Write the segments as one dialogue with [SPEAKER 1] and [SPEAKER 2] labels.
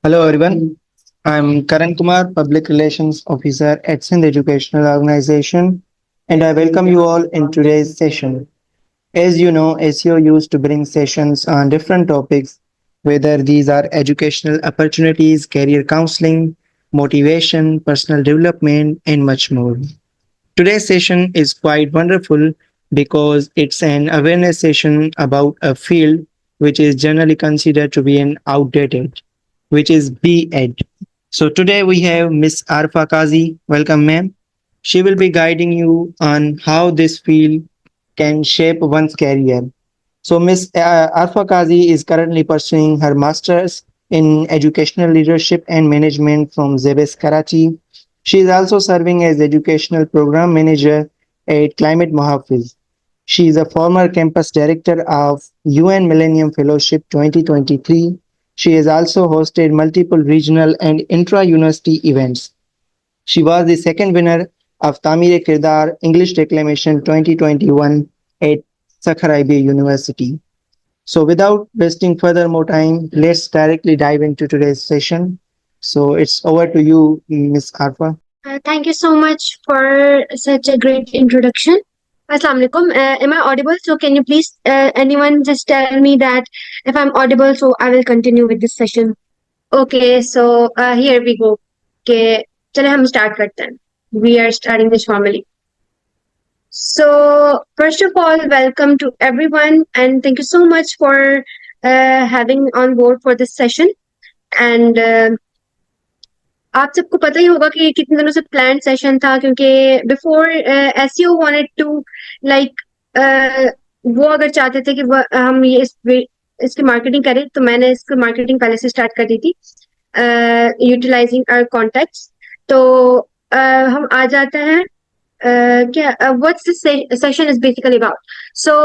[SPEAKER 1] Hello everyone. I'm Karan Kumar, Public Relations Officer at Sindh Educational Organization, and I welcome you all in today's session. As you know, SEO used to bring sessions on different topics, whether these are educational opportunities, career counseling, motivation, personal development, and much more. Today's session is quite wonderful because it's an awareness session about a field which is generally considered to be an outdated, which is B.Ed. So today we have Miss Arfa Kazi. Welcome, ma'am. She will be guiding you on how this field can shape one's career. So Miss Arfa Kazi is currently pursuing her master's in educational leadership and management from ZEBES Karachi. She is also serving as educational program manager at Climate Mohafiz. She is a former campus director of UN Millennium Fellowship 2023. She has also hosted multiple regional and intra-university events. She was the second winner of Tamir Kirdar English Declamation 2021 at Sakhar University. So without wasting further more time, let's directly dive into today's session. So it's over to you, Miss Arfa.
[SPEAKER 2] Thank you so much for such a great introduction. Assalamu alaikum. Am I audible? So can you please, anyone just tell me that if I'm audible, so I will continue with this session. Okay, so here we go. Okay, चले हम start करते हैं. We are starting this formally. So first of all, welcome to everyone, and thank you so much for having on board for this session. And आप सबको पता ही होगा कि कितने दिनों से प्लान सेशन था क्योंकि before SEO wanted to like वो अगर चाहते थे कि हम ये इसकी मार्केटिंग करें तो मैंने इसकी मार्केटिंग पहले से स्टार्ट कर दी थी यूटिलाइजिंग आवर कॉन्टेक्ट्स तो हम आ जाते हैं क्या what's this session is basically about. So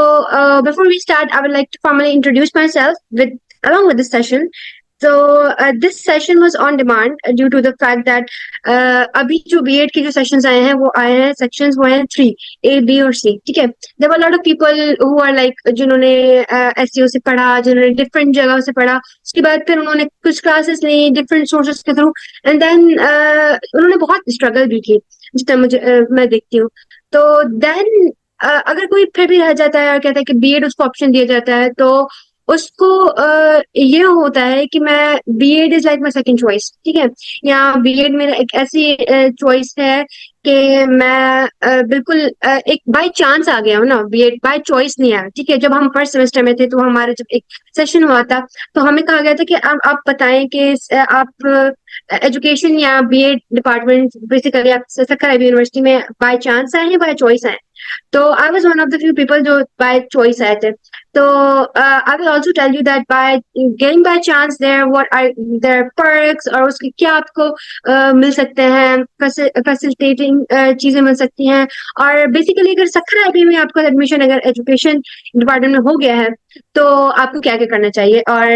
[SPEAKER 2] before we start, I would like to formally introduce myself with along with this session. So this session was on demand due to the fact that अभी जो BEd के जो sessions आए हैं वो आए हैं sections वो हैं 3 ए बी और सी. ठीक है, there were lot of people who are like जिन्होंने एसईओ से पढ़ा, जिन्होंने डिफरेंट जगह से पढ़ा, उसके बाद फिर उन्होंने कुछ क्लासेस ली डिफरेंट सोर्सेस के थ्रू एंड देन उन्होंने बहुत स्ट्रगल भी की जिस टाइम मुझे मैं देखती हूँ. तो देन अगर कोई फिर भी रह जाता है और कहता है कि बीएड उसको ऑप्शन दिया जाता है तो उसको ये होता है कि मैं BEd is like my second choice. ठीक है, या बीएड मेरा एक ऐसी चॉइस है कि मैं बिल्कुल एक बाय चांस आ गया हूँ ना, बीएड बाय चॉइस नहीं आया. ठीक है, जब हम फर्स्ट सेमेस्टर में थे तो हमारा जब एक सेशन हुआ था तो हमें कहा गया था कि आप बताएं कि आप एजुकेशन या बीएड डिपार्टमेंट बेसिकली आप सखर यूनिवर्सिटी में बाय चांस आए हैं बाय चॉइस आए. तो I was one of the few people जो बाय चॉइस आए थे. तो I will also tell you that by getting by chance there what are their perks और उसके क्या आपको मिल सकते हैं, फैसिलिटेटिंग चीजें मिल सकती हैं. और बेसिकली अगर सखर आईबी में आपका एडमिशन अगर एजुकेशन डिपार्टमेंट में हो गया है तो आपको क्या क्या करना चाहिए. और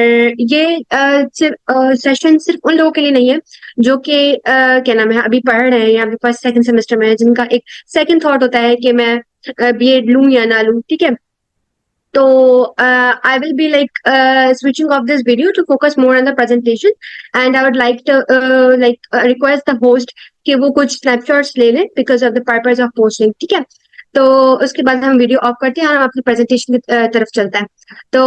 [SPEAKER 2] ये सिर्फ सेशन सिर्फ उन लोगों के लिए नहीं है जो कि क्या नाम है अभी पढ़ रहे हैं या अभी फर्स्ट सेकंड सेमेस्टर में है, जिनका एक सेकंड थॉट होता है कि मैं बीएड लूं या ना लूं. ठीक है, तो I will be like switching off this video to focus more on the presentation, and I would like to request the host कि वो कुछ snapshots ले लें because of the purpose of posting. ठीक है, तो उसके बाद हम वीडियो ऑफ करते हैं और हम अपनी प्रेजेंटेशन की तरफ चलते हैं. तो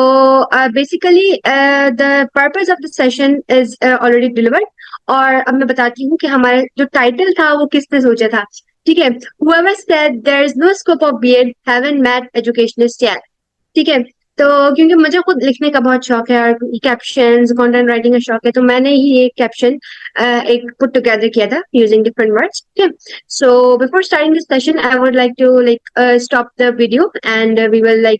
[SPEAKER 2] basically the purpose of the session is already delivered. और अब मैं बताती हूँ कि हमारा जो टाइटल था वो किसने सोचा था. ठीक है, whoever said there is no scope of B.Ed haven't met educationists yet. ठीक है, तो क्योंकि मुझे खुद लिखने का बहुत शौक है और कैप्शंस कंटेंट राइटिंग का शौक है तो मैंने ही ये कैप्शन एक पुट टुगेदर किया था यूजिंग डिफरेंट वर्ड्स. ठीक है, so before starting this session I would like to stop the video and we will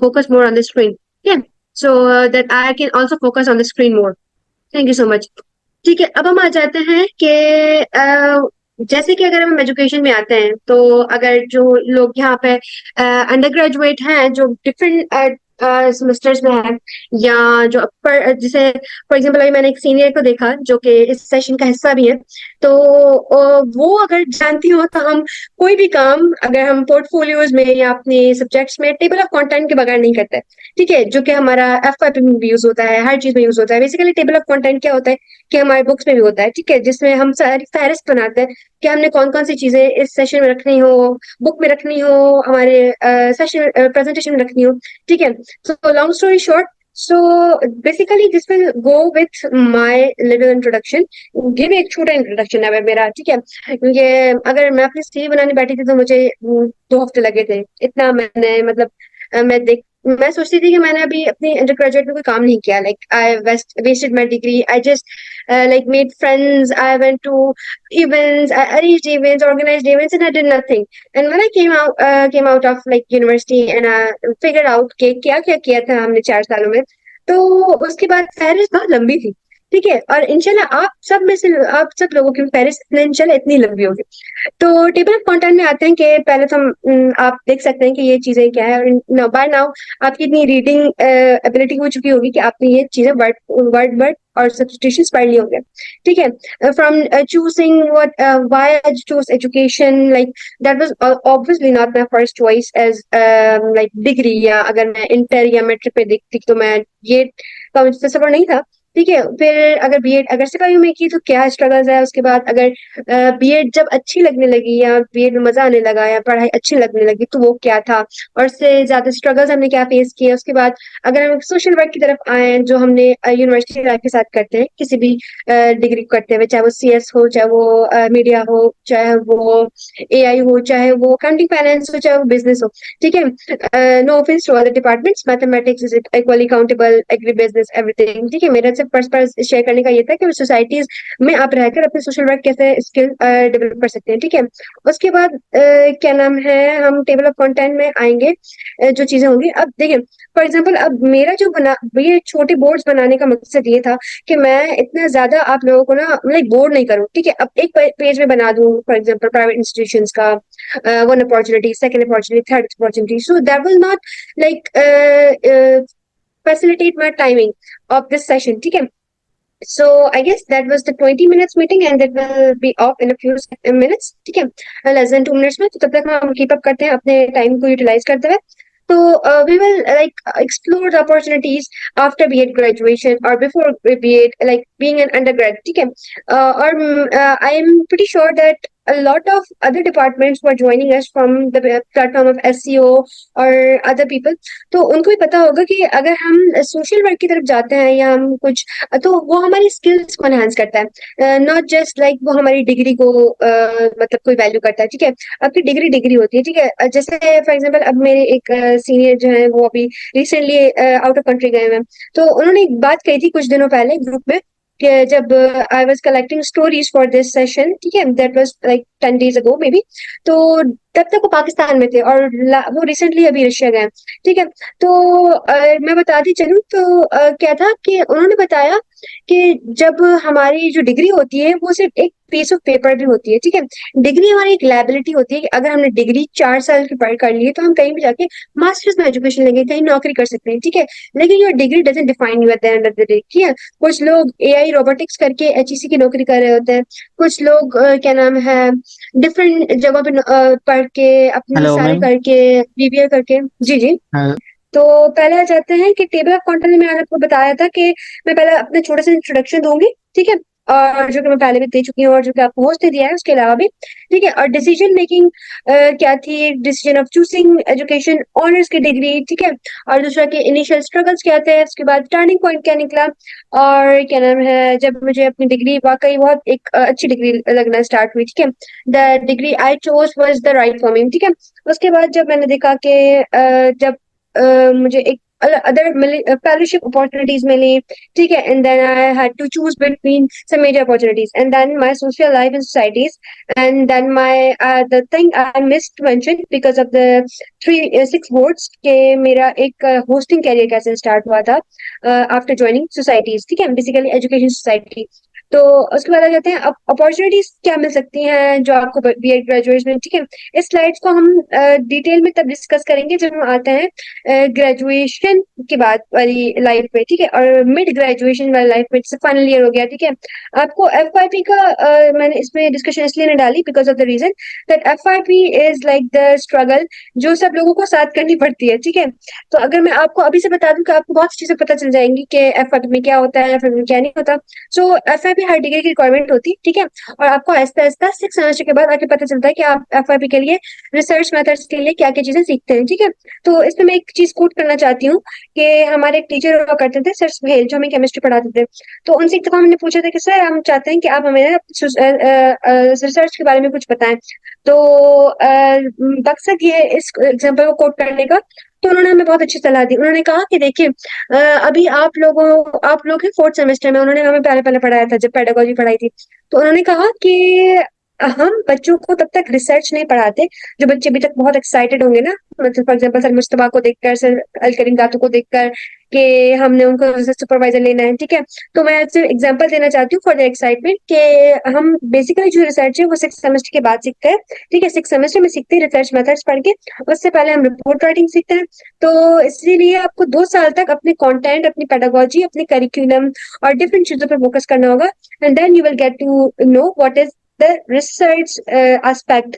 [SPEAKER 2] focus more on the screen. Okay, so that I can also focus on the screen more. Thank you so much. ठीक है, अब हम आ जाते हैं कि जैसे कि अगर हम एजुकेशन में आते हैं तो अगर जो लोग यहाँ पे अंडर ग्रेजुएट हैं जो डिफरेंट सेमेस्टर्स में है, या जो पर जैसे फॉर एग्जांपल अभी मैंने एक सीनियर को देखा जो कि इस सेशन का हिस्सा भी है, तो वो अगर जानती हो तो हम कोई भी काम अगर हम पोर्टफोलियोज में या अपने सब्जेक्ट्स में टेबल ऑफ कंटेंट के बगैर नहीं करते, ठीक है, जो कि हमारा एफ में भी यूज होता है, हर चीज में यूज होता है। बेसिकली टेबल ऑफ कंटेंट क्या होता है कि हमारे बुक्स में भी होता है, ठीक है, जिसमें हम सारी फहरिस्त बनाते हैं कि हमने कौन कौन सी चीजें इस सेशन में रखनी हो, बुक में रखनी हो, हमारे सेशन प्रेजेंटेशन में रखनी हो, ठीक है। So long story short, so basically this will go with my little introduction. ये भी एक छोटा इंट्रोडक्शन है मेरा, ठीक है, क्योंकि अगर मैं अपनी सीवी बनाने बैठी थी तो मुझे 2 हफ्ते लगे थे। इतना मैंने मतलब मैं सोचती थी कि मैंने अभी अपनी अंडर ग्रेजुएट में कोई काम नहीं किया, like I wasted my degree, I just like made friends, I went to events, I arranged events, organized events, and I did nothing. And when I came out of like university and I figured out कि क्या क्या किया था हमने 4 सालों में, तो उसके बाद फहरिस्त बहुत लंबी थी, ठीक है। और इंशाल्लाह आप सब लोगों की फहरिस्त इंशाल्लाह इतनी लंबी होगी। तो टेबल ऑफ कंटेंट में आते हैं कि पहले तो आप देख सकते हैं कि ये चीजें क्या है, और बाय नाउ आपकी इतनी रीडिंग एबिलिटी हो चुकी होगी कि आपने ये चीजें वर्ड वर्ड वर्ड और सब्स्टिट्यूशंस पढ़ लिए होंगे, ठीक है। From choosing what why I choose education, like that was obviously not my first choice as like degree, या अगर मैं इंटर या मैट्रिक में देखती तो मैं ये का मुझसे सफर नहीं था, ठीक है। फिर अगर बीएड अगर से में की तो क्या स्ट्रगल्स है, उसके बाद अगर बीएड जब अच्छी लगने लगी या बीएड में मजा आने लगा या पढ़ाई अच्छी लगने लगी तो वो क्या था, और उससे ज्यादा स्ट्रगल्स हमने क्या फेस किए। उसके बाद अगर हम सोशल वर्क की तरफ आए जो हमने यूनिवर्सिटी लाइफ के साथ करते हैं, किसी भी डिग्री करते हुए, चाहे वो सीएस हो, चाहे वो मीडिया हो, चाहे वो एआई हो, चाहे वो अकाउंटिंग फाइनेंस हो, चाहे वो बिजनेस हो, ठीक है। No offence to other departments, mathematics is equally countable, agribusiness everything, ठीक है। मेरा सिर्फ पर्सनल शेयर करने का ये था कि सोसाइटीज में आप रहकर अपने सोशल वर्क कैसे स्किल डेवलप कर सकते हैं, ठीक है। उसके बाद क्या नाम है, हम टेबल ऑफ कंटेंट में आएंगे। जो चीजें होंगी, अब देखिए फॉर एग्जांपल, अब मेरा जो बना ये छोटे बोर्ड्स बनाने का मकसद ये था कि मैं इतना ज्यादा आप लोगों को ना लाइक बोर्ड नहीं करूँ, ठीक है। अब एक पेज में बना दूं फॉर एग्जांपल प्राइवेट इंस्टीट्यूशंस का, one opportunity, second opportunity, third opportunity. So that will not like facilitate my timing of this session. ठीक है. So I guess that was the 20 minutes meeting and that will be off in a few minutes. ठीक है. Less than 2 minutes में, तो तब तक हम keep up करते हैं अपने time को utilize करते हुए. So we will like explore the opportunities after BEd graduation or before BEd, like being an undergrad. ठीक है. I am pretty sure that a lot of other departments were joining us from the platform of SEO or other people. तो उनको भी पता होगा कि अगर हम सोशल वर्क की तरफ जाते हैं या हम कुछ, तो वो हमारी स्किल्स को एनहांस करता है, नॉट जस्ट लाइक वो हमारी डिग्री को मतलब कोई वैल्यू करता है, ठीक है। आपकी डिग्री डिग्री होती है, ठीक है। जैसे फॉर एग्जांपल अब मेरे एक सीनियर जो है वो अभी रिसेंटली आउट ऑफ कंट्री गए हुए हैं, तो उन्होंने एक बात कही थी कुछ दिनों पहले ग्रुप में कि जब I was collecting stories for this session, ठीक है, that was like 10 days ago may be, तो तब तक वो पाकिस्तान में थे और वो रिसेंटली अभी रशिया गए, ठीक है। तो मैं बताती चलूं तो क्या था कि उन्होंने बताया कि जब हमारी जो डिग्री होती है वो सिर्फ एक पीस ऑफ पेपर भी होती है, ठीक है। डिग्री हमारी एक लायबिलिटी होती है कि अगर हमने डिग्री 4 साल की पढ़ कर ली तो हम कहीं भी जाके मास्टर्स में एजुकेशन लेंगे, कहीं नौकरी कर सकते हैं, ठीक है। लेकिन your degree doesn't define you at the end of the day, ठीक है। कुछ लोग एआई रोबोटिक्स करके एचईसी की नौकरी कर रहे होते हैं, कुछ लोग क्या नाम है डिफरेंट जगह पे पढ़ के अपनी
[SPEAKER 1] हेलो
[SPEAKER 2] सारे
[SPEAKER 1] मैम।
[SPEAKER 2] करके बीबीए करके, जी जी। तो पहले आ जाते हैं कि टेबल ऑफ कंटेंट में मैंने आपको बताया था कि मैं पहले अपने छोटे से इंट्रोडक्शन दूंगी, ठीक है, और जो कि मैं पहले भी दे चुकी हूँ और जो कि आपको होस्ट ने दिया है उसके अलावा भी, ठीक है। और डिसीजन मेकिंग क्या थी, decision of choosing education, honours की डिग्री, ठीक है। और दूसरा के इनिशियल स्ट्रगल्स क्या थे, उसके बाद टर्निंग पॉइंट क्या निकला, और क्या नाम है जब मुझे अपनी डिग्री वाकई बहुत एक अच्छी डिग्री लगना स्टार्ट हुई, ठीक है। The degree I chose was the right for me, ठीक है। उसके बाद जब मैंने देखा कि जब मुझे एक अदर फेलोशिप अपॉर्चुनिटीज मिली, ठीक है, and then I had to choose between some major opportunities and then my social life in societies, and then my the thing I missed mention because of the 3 6 boards के मेरा एक hosting career कैसे start हुआ था after joining societies, ठीक है, basically education society. तो उसके बाद आ जाते हैं अपॉर्चुनिटीज क्या मिल सकती हैं जो आपको बीएड ग्रेजुएशन में, ठीक है। इस स्लाइड्स को हम डिटेल में तब डिस्कस करेंगे जब हम आते हैं ग्रेजुएशन के बाद वाली लाइफ में, ठीक है, और मिड ग्रेजुएशन वाली लाइफ में, जैसे फाइनल ईयर हो गया, ठीक है। आपको एफवाईपी का मैंने इसमें डिस्कशन इसलिए नहीं डाली because of the reason that FYP is like the struggle जो सब लोगों को साथ करनी पड़ती है, ठीक है। तो अगर मैं आपको अभी से बता दूं कि आपको बहुत चीजें पता चल जाएंगी कि एफवाईपी में क्या होता है, एफवाईपी में क्या नहीं होता। सो एफवाईपी हर डिग्री की रिक्वायरमेंट होती है, ठीक है। और आपको आहिस्ता आहिस्ता 6 सेमेस्टर के बाद आके पता चलता है कि आप एफवाईपी के लिए रिसर्च मेथड्स के लिए क्या क्या चीजें सीखते हैं, ठीक है। तो इसमें मैं एक चीज कोट करना चाहती हूँ कि हमारे एक टीचर हुआ करते थे सर सुहेल, जो हमें केमिस्ट्री पढ़ाते थे। तो उनसे एक दफा हमने पूछा था कि सर हम चाहते हैं कि आप हमें रिसर्च के बारे में कुछ बताएं। तो मकसद ये है इस एग्जाम्पल को कोट करने का। तो उन्होंने हमें बहुत अच्छी सलाह दी। उन्होंने कहा कि देखिए अभी आप लोग हैं 4th सेमेस्टर में। उन्होंने हमें पहले पहले पढ़ाया था जब पेडागोजी पढ़ाई थी। तो उन्होंने कहा कि हम बच्चों को तब तक रिसर्च नहीं पढ़ाते जो बच्चे अभी तक बहुत एक्साइटेड होंगे ना, मतलब फॉर एग्जाम्पल सर मुश्तबा को देखकर, सर अल करीम गातू को देखकर कि हमने उनको सुपरवाइजर लेना है, ठीक है। तो मैं आपसे एग्जांपल देना चाहती हूँ फॉर द एक्साइटमेंट कि हम बेसिकली जो रिसर्च है वो 6 सेमेस्टर के बाद सीखते हैं, ठीक है। 6 सेमेस्टर में सीखते हैं रिसर्च मेथड्स पढ़ के। उससे पहले हम रिपोर्ट राइटिंग सीखते हैं। तो इसीलिए आपको 2 साल तक अपने कंटेंट, अपनी पेडागोजी, अपने करिकुलम और डिफरेंट चीजों पर फोकस करना होगा, and then you will get to know what is the research aspect,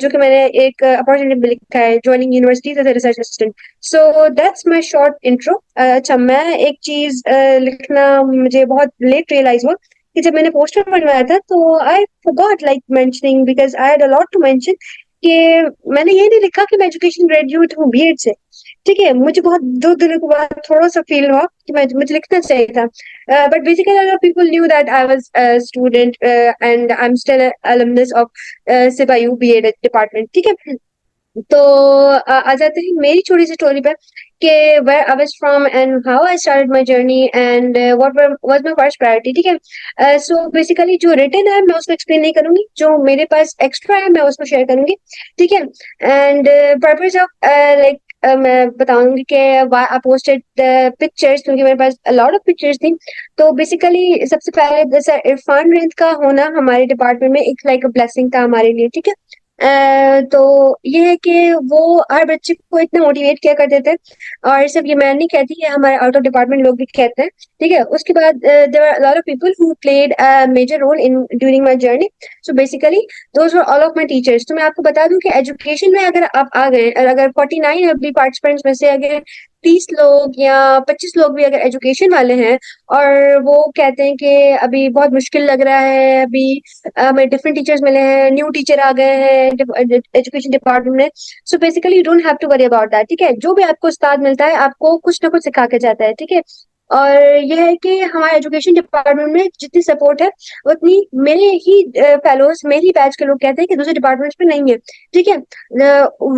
[SPEAKER 2] जो कि मैंने एक अपॉर्चुनिटी में लिखा है, joining universities as a research assistant. So that's my short intro. अच्छा, मैं एक चीज लिखना मुझे बहुत लेट रियलाइज हुआ कि जब मैंने पोस्टर बनवाया था तो I forgot like mentioning because I had a lot to mention कि मैंने ये नहीं लिखा कि मैं एजुकेशन ग्रेजुएट हूँ बीएड से, ठीक है। मुझे बहुत 2 दिनों के बाद थोड़ा सा फील हुआ कि मुझे लिखना चाहिए था, but basically a lot of people knew that I was a student and I'm still a alumnus of सिपाही बीएड डिपार्टमेंट, ठीक है। तो आ जाते हैं मेरी छोटी सी स्टोरी पे कि where I was from and how I started my journey and was my first priority, ठीक है। सो बेसिकली जो रिटन है मैं उसको एक्सप्लेन नहीं करूंगी, जो मेरे पास एक्स्ट्रा है मैं उसको शेयर करूंगी, ठीक है। एंड पर्पज ऑफ लाइक मैं बताऊंगी कि why I posted the pictures, क्योंकि मेरे पास a lot of pictures थी। तो बेसिकली सबसे पहले जैसे इरफान रेंज का होना हमारे डिपार्टमेंट में एक लाइक ब्लेसिंग था हमारे लिए, ठीक है। तो ये है कि वो हर बच्चे को इतना मोटिवेट किया करते थे, और सिर्फ ये मैं नहीं कहती, ये हमारे आउट ऑफ डिपार्टमेंट लोग भी कहते हैं, ठीक है। उसके बाद there are lot of people who played a major role in during my journey. So basically those were all of my teachers. तो मैं आपको बता दूं कि एजुकेशन में अगर आप आ गए और अगर 49 अभी पार्टिसिपेंट्स में से अगर 30 लोग या 25 लोग भी अगर एजुकेशन वाले हैं और वो कहते हैं कि अभी बहुत मुश्किल लग रहा है, अभी हमें डिफरेंट टीचर्स मिले हैं, न्यू टीचर आ गए हैं एजुकेशन डिपार्टमेंट में। So basically you don't have to worry about that, ठीक है। जो भी आपको उस्ताद मिलता है आपको कुछ ना कुछ सिखा के जाता है, ठीक है। और यह है कि हमारे एजुकेशन डिपार्टमेंट में जितनी सपोर्ट है उतनी मेरे ही फेलोज, मेरे ही बैच के लोग कहते हैं कि दूसरे डिपार्टमेंट्स में नहीं है, ठीक है।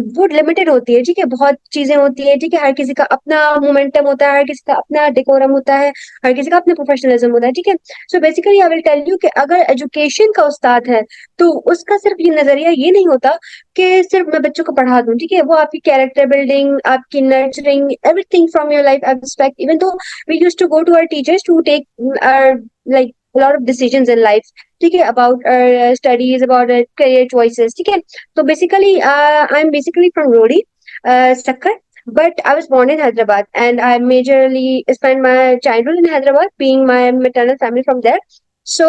[SPEAKER 2] वो लिमिटेड होती है, ठीक है, बहुत चीजें होती है, ठीक है। हर किसी का अपना मोमेंटम होता है, हर किसी का अपना डेकोरम होता है, हर किसी का अपना प्रोफेशनलिज्म होता है, ठीक है। So basically I will tell you कि अगर एजुकेशन का उस्ताद है तो उसका सिर्फ ये नजरिया ये नहीं होता कि सिर्फ मैं बच्चों को पढ़ा दूं, ठीक है। वो आपकी कैरेक्टर बिल्डिंग, आपकी nurturing, everything from your life aspect, even though we used to go to our teachers to take our like a lot of decisions in life, ठीक है, about our studies, about our career choices, ठीक है। तो basically I'm basically from Rodi, Sakkar, but I was born in Hyderabad and I majorly spent my childhood in Hyderabad, being my maternal family from there. So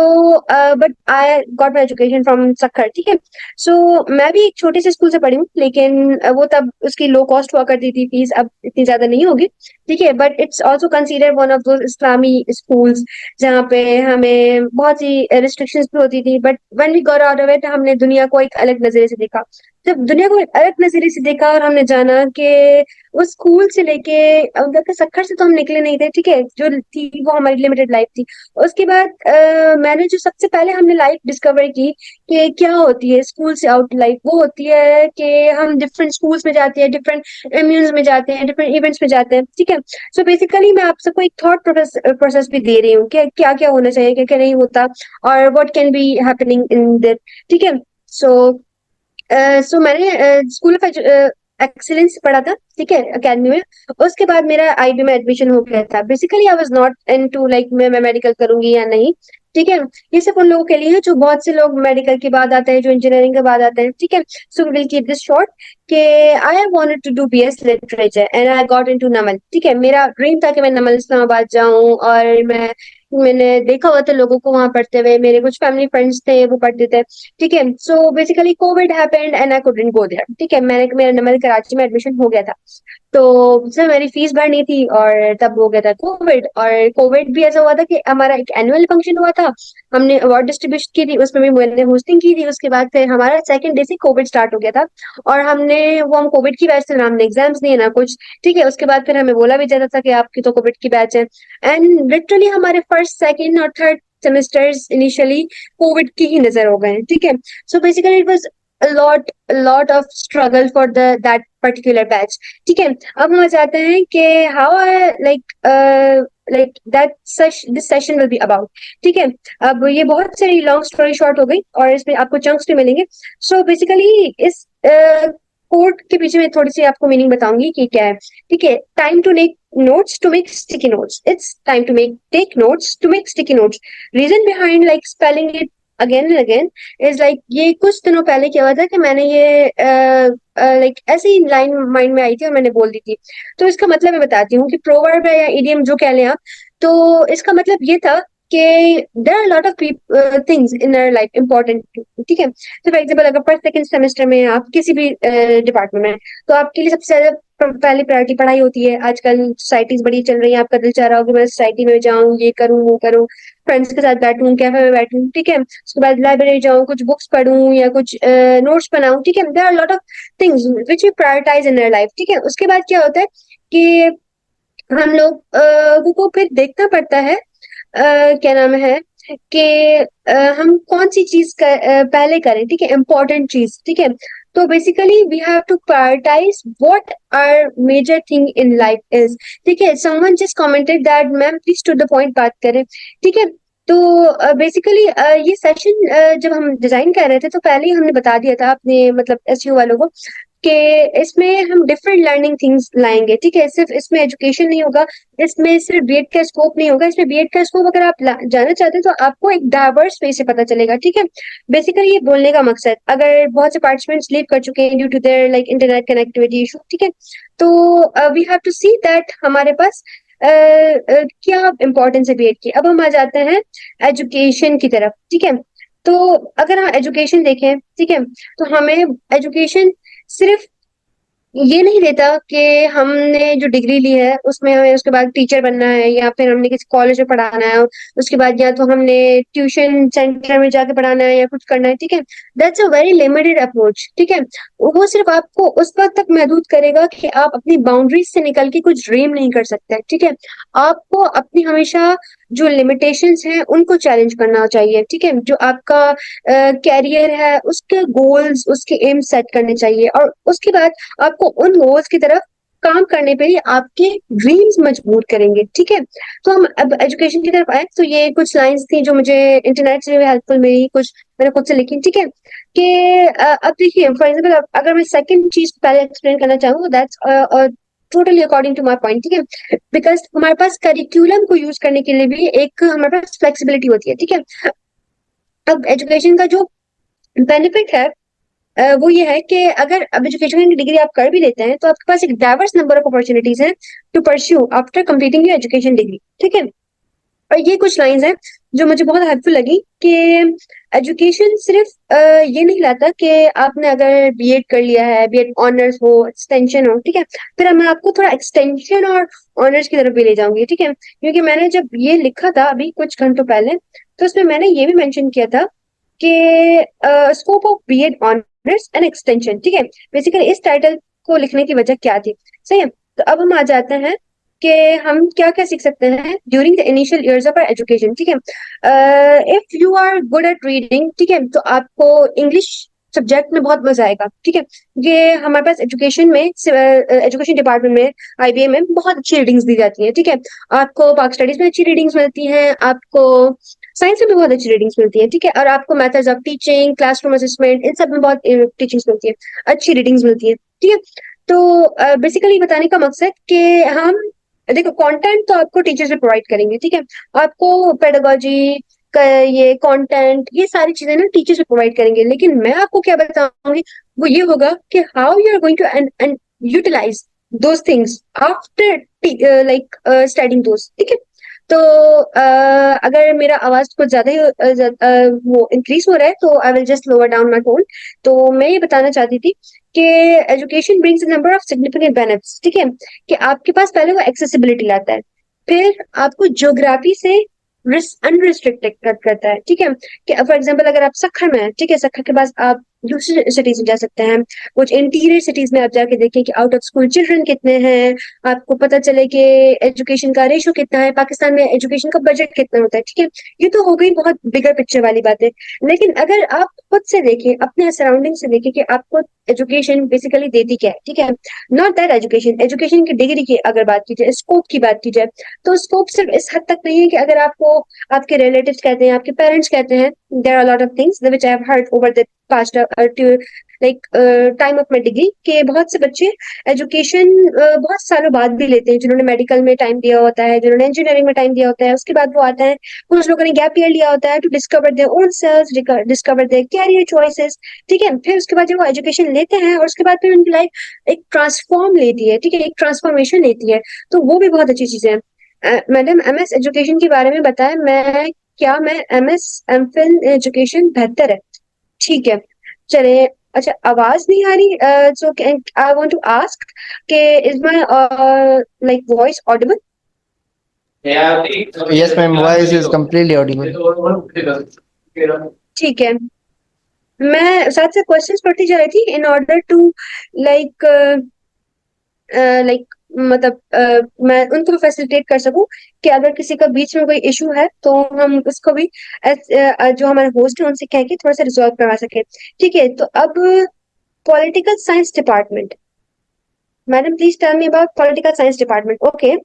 [SPEAKER 2] but I got my education from Sakkar, ठीक है। So मैं भी एक छोटे से school से पढ़ी हूँ, लेकिन वो तब उसकी लो कॉस्ट हुआ करती थी फीस, अब इतनी ज्यादा नहीं होगी, ठीक है। But it's also consider one of दो इस्लामी स्कूल्स जहाँ पे हमें बहुत सी रिस्ट्रिक्शंस भी होती थी, but when we got out of it हमने दुनिया को एक अलग नजरिए से देखा। जब दुनिया को एक अलग नजरिए से देखा और हमने जाना कि उस स्कूल से लेके मतलब सखर से तो हम निकले नहीं थे, ठीक है, जो थी वो हमारी लिमिटेड लाइफ थी। उसके बाद मैंने जो सबसे पहले हमने लाइफ डिस्कवर की कि क्या होती है स्कूल से आउट लाइफ, वो होती है कि हम डिफरेंट स्कूल्स में जाते हैं, डिफरेंट इम्यून्स में जाते हैं, डिफरेंट इवेंट्स में जाते हैं, ठीक है। सो बेसिकली मैं आप सबको एक थॉट प्रोसेस भी दे रही हूँ कि क्या क्या होना चाहिए, क्या क्या नहीं होता, और what can be happening in that, ठीक है। सो सो मैंने स्कूल ऑफ एक्सीलेंस पढ़ा था, ठीक है, अकेडमी में। उसके बाद मेरा आईबी में एडमिशन हो गया था। Basically I was not into like मैं मेडिकल करूंगी या नहीं, ठीक है। ये सिर्फ उन लोगों के लिए है जो बहुत से लोग मेडिकल के बाद आते हैं, जो इंजीनियरिंग के बाद आते हैं, ठीक है। So will keep this short कि I have wanted to do BS literature and I got into NUML, ठीक है। मेरा ड्रीम था कि मैं नमल इस्लामाबाद जाऊं, और मैंने देखा हुआ था लोगों को वहां पढ़ते हुए, मेरे कुछ फैमिली फ्रेंड्स थे वो पढ़ते थे, ठीक है। So basically COVID happened and I couldn't go there, ठीक है। मेरा नमल कराची में एडमिशन हो गया था, तो सर मेरी फीस भरनी थी, और तब हो गया था कोविड। और कोविड भी ऐसा हुआ था कि हमारा एक एनुअल फंक्शन हुआ था, हमने अवार्ड डिस्ट्रीब्यूशन की थी, उसमें भी मैंने होस्टिंग की थी। उसके बाद फिर हमारा सेकंड डे से कोविड स्टार्ट हो गया था, और हम कोविड की बैच से, ना हमने एग्जाम्स दिए ना कुछ, ठीक है। उसके बाद फिर हमें बोला भी जाता था कि आपकी तो कोविड की बैच है, एंड लिटरली हमारे फर्स्ट सेकंड और थर्ड सेमेस्टर्स इनिशियली कोविड की ही नजर हो गए, ठीक है। So basically it was a lot of struggle for the that particular batch, ठीक है। अब हम चाहते हैं कि how I like that this session will be about, ठीक है। अब ये बहुत सारी लॉन्ग स्टोरी शॉर्ट हो गई, और इसमें आपको चंक्स भी मिलेंगे। सो बेसिकली इस कोड के पीछे मैं थोड़ी सी आपको मीनिंग बताऊंगी कि क्या है, ठीक है। Time to make notes to make sticky notes. It's time to take notes to make sticky notes. Reason behind like spelling it again and again is like ये कुछ दिनों पहले क्या हुआ था कि मैंने ये लाइक ऐसे ही लाइन माइंड में आई थी और मैंने बोल दी थी। तो इसका मतलब मैं बताती हूँ कि प्रोवर्ब है या इडियम जो कह लें आप, तो इसका मतलब ये था कि there are lot of things in our life important, ठीक है। तो फॉर एग्जाम्पल अगर फर्स्ट सेकंड सेमेस्टर में आप किसी भी डिपार्टमेंट में, तो आपके लिए सबसे ज्यादा पहली प्रायोरिटी पढ़ाई होती है। आजकल सोसाइटीज बड़ी चल रही है, आपका दिल चाह रहा हो कि मैं सोसाइटी में जाऊं, ये करूं वो करूं, फ्रेंड्स के साथ बैठूं, कैफे में बैठूं, ठीक है। उसके बाद लाइब्रेरी जाऊं, कुछ बुक्स पढूं या कुछ नोट्स बनाऊं, ठीक है। There are lot of things which we prioritise in our life, ठीक है। उसके बाद क्या होता है कि हम लोग को फिर देखना पड़ता है क्या नाम है कि हम कौन सी चीज पहले करें, ठीक है, इम्पोर्टेंट चीज, ठीक है। तो basically we have to prioritise what our major thing in life is, ठीक है। Someone just commented that ma'am please to the point बात करें, ठीक है। तो बेसिकली ये सेशन जब हम डिजाइन कर रहे थे तो पहले ही हमने बता दिया था अपने मतलब एसईओ वालों को कि इसमें हम डिफरेंट लर्निंग थिंग्स लाएंगे, ठीक है। सिर्फ इसमें एजुकेशन नहीं होगा, इसमें सिर्फ बीएड का स्कोप नहीं होगा, इसमें बीएड का स्कोप अगर आप जाना चाहते हैं तो आपको एक डाइवर्स वे से पता चलेगा, ठीक है। बेसिकली ये बोलने का मकसद, अगर बहुत से पार्टिसिपेंट्स लीव कर चुके हैं due to their like internet connectivity issue, ठीक है, तो we have to see that हमारे पास क्या इंपॉर्टेंस है बीएड की। अब हम आ जाते हैं एजुकेशन की तरफ, ठीक है। तो अगर हम एजुकेशन देखें, ठीक है, तो हमें एजुकेशन सिर्फ ये नहीं देता कि हमने जो डिग्री ली है उसमें हमें उसके बाद टीचर बनना है, या फिर हमने किसी कॉलेज में पढ़ाना है, उसके बाद या तो हमने ट्यूशन सेंटर में जाके पढ़ाना है या कुछ करना है, ठीक है। That's a very limited approach, ठीक है। वो सिर्फ आपको उस वक्त तक महदूद करेगा कि आप अपनी बाउंड्रीज से निकल के कुछ ड्रीम नहीं कर सकते, ठीक है। आपको अपनी हमेशा जो लिमिटेशंस हैं उनको चैलेंज करना चाहिए, ठीक है। जो आपका कैरियर है उसके गोल्स, उसके एम सेट करने चाहिए, और उसके बाद आपको उन गोल्स की तरफ काम करने पे ही आपके ड्रीम्स मजबूत करेंगे, ठीक है। तो हम अब एजुकेशन की तरफ आए, तो ये कुछ लाइंस थी जो मुझे इंटरनेट से हेल्पफुल मिली, कुछ मैंने खुद से लिखी, ठीक है। कि अब देखिए फॉर एग्जाम्पल अगर मैं सेकंड चीज पहले एक्सप्लेन करना चाहूँ, that's totally according to my point, ठीक है। बिकॉज हमारे पास करिकुलम को यूज करने के लिए भी एक हमारे पास फ्लेक्सिबिलिटी होती है, ठीक है। अब एजुकेशन का जो बेनिफिट है वो ये है कि अगर अब एजुकेशन की डिग्री आप कर भी लेते हैं तो आपके पास एक डाइवर्स नंबर ऑफ अपॉर्चुनिटीज हैं to pursue after completing your education degree, ठीक है। और ये कुछ लाइंस हैं जो मुझे बहुत हेल्पफुल लगी कि एजुकेशन सिर्फ ये नहीं लाता कि आपने अगर बीएड कर लिया है, बीएड ऑनर्स हो, एक्सटेंशन हो, ठीक है। फिर मैं आपको थोड़ा एक्सटेंशन और ऑनर्स की तरफ भी ले जाऊंगी, ठीक है। क्योंकि मैंने जब ये लिखा था अभी कुछ घंटों पहले, तो उसमें मैंने ये भी मेंशन किया था कि scope of BEd honours and extension, ठीक है। बेसिकली इस टाइटल को लिखने की वजह क्या थी, सही है। तो अब हम आ जाते हैं कि हम क्या क्या सीख सकते हैं during the initial years of our education, ठीक है। If you are good at reading, ठीक है, तो आपको इंग्लिश सब्जेक्ट में बहुत मजा आएगा, ठीक है। ये हमारे पास एजुकेशन में एजुकेशन डिपार्टमेंट में आईबीए में बहुत अच्छी रीडिंग्स दी जाती है, ठीक है। आपको पाक स्टडीज में अच्छी रीडिंग्स मिलती हैं, आपको साइंस में भी बहुत अच्छी रीडिंग्स मिलती है, ठीक है। और आपको methods of teaching, classroom assessment, इन सब में बहुत टीचिंग्स मिलती है, अच्छी रीडिंग्स मिलती है, ठीक है। तो बेसिकली बताने का मकसद कि हम देखो कंटेंट तो आपको टीचर्स भी प्रोवाइड करेंगे, ठीक है। आपको पेडागोजी ये कंटेंट, ये सारी चीजें ना टीचर्स प्रोवाइड करेंगे, लेकिन मैं आपको क्या बताऊंगी वो ये होगा कि how you are going to and utilise those things after like studying those, ठीक है। तो अगर मेरा आवाज कुछ ज्यादा ही वो इंक्रीज हो रहा है तो I will just lower down my tone. तो मैं ये बताना चाहती थी कि education brings a number of significant benefits, ठीक है, कि आपके पास पहले वो एक्सेसिबिलिटी लाता है, फिर आपको ज्योग्राफी से अनरिस्ट्रिक्टेड करता है, ठीक है। कि फॉर एग्जाम्पल अगर आप सखर में हैं, ठीक है, सखर के पास आप दूसरी सिटीज में जा सकते हैं, कुछ इंटीरियर सिटीज में आप जाके देखें कि आउट ऑफ स्कूल चिल्ड्रन कितने हैं, आपको पता चले कि एजुकेशन का रेशो कितना है, पाकिस्तान में एजुकेशन का बजट कितना होता है, ठीक है। ये तो हो गई बहुत बिगर पिक्चर वाली बातें, लेकिन अगर आप खुद से देखें, अपने सराउंडिंग से देखें कि आपको एजुकेशन बेसिकली देती क्या है, ठीक है। नॉट दैट एजुकेशन, एजुकेशन की डिग्री की अगर बात की जाए, स्कोप की बात की जाए, तो स्कोप सिर्फ इस हद तक नहीं है कि अगर आपको आपके रिलेटिव्स कहते हैं, आपके पेरेंट्स कहते हैं, there are lot of things which I have heard over the past like time of my degree, के बहुत से बच्चे एजुकेशन बहुत सालों बाद भी लेते हैं, जिन्होंने मेडिकल में टाइम दिया होता है, जिन्होंने इंजीनियरिंग में टाइम दिया होता है, उसके बाद वो आता है, कुछ लोगों ने गैप ईयर लिया होता है to discover their own self, discover their career choices, ठीक है। फिर उसके बाद जब वो एजुकेशन लेते हैं और उसके बाद फिर उनकी लाइफ एक ट्रांसफॉर्म लेती है, ठीक है, एक ट्रांसफॉर्मेशन लेती है, तो वो भी बहुत अच्छी चीज है। मैडम एमएस एजुकेशन के बारे में बताएं, मैं एमएस एमफिल एजुकेशन बेहतर है, ठीक है। चले, अच्छा आवाज नहीं आ रही, सो आई वांट टू आस्क के is my like voice Audible?
[SPEAKER 1] Yes, ma'am. Voice is completely audible.
[SPEAKER 2] ठीक है, मैं साथ से क्वेश्चंस पढ़ती जा रही थी in order to like like मतलब मैं उनको फैसिलिटेट कर सकूं कि अगर किसी का बीच में कोई इशू है तो हम उसको भी जो हमारे होस्ट है उनसे कह के थोड़ा सा रिजॉल्व करवा सके, ठीक है। तो अब political science department, madam please tell me about political science department. Okay,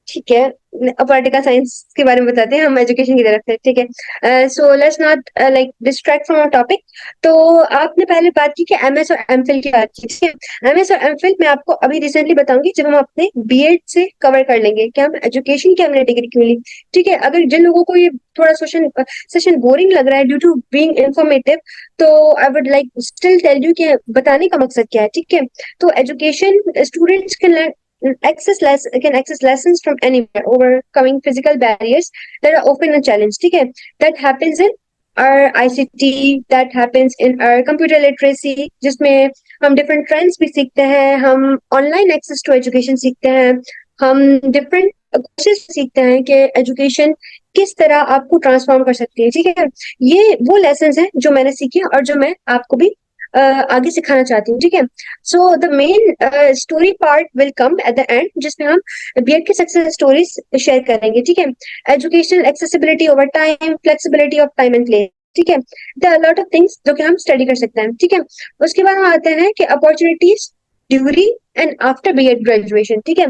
[SPEAKER 2] ठीक है, पॉलिटिकल साइंस के बारे में बताते हैं हम एजुकेशन की तरफ से, ठीक है। So let's not like distract from our topic. तो आपने पहले बात की कि एमएस और एमफिल की बात की, ठीक है। एमएस और एमफिल मैं आपको अभी रिसेंटली बताऊंगी जब हम अपने बीएड से कवर कर लेंगे कि हम एजुकेशन की हमने डिग्री क्यों ली, ठीक है। अगर जिन लोगों को ये थोड़ा सेशन बोरिंग लग रहा है ड्यू टू बीइंग इंफॉर्मेटिव, तो I would like still tell you कि बताने का मकसद क्या है, ठीक है। तो education students can can access lessons from anywhere, overcoming physical barriers that are often a challenge, ठीक है। That happens in our ICT, that happens in our computer literacy, जिसमें हम different trends भी सीखते हैं, हम online access to education सीखते हैं, हम different कोर्सेज सीखते हैं कि एजुकेशन किस तरह आपको ट्रांसफॉर्म कर सकती है, ठीक है। ये वो लेसन हैं जो मैंने सीखे और जो मैं आपको भी आगे सिखाना चाहती हूँ, ठीक है। So the main story part will come at the end, जिसमें हम बीएड की सक्सेस स्टोरीज शेयर करेंगे, ठीक है। Educational accessibility over time, flexibility of time and place, ठीक है। द लॉट ऑफ थिंग्स जो कि हम स्टडी कर सकते हैं, ठीक है। उसके बाद हम आते हैं कि opportunities during and after BEd graduation, ठीक है।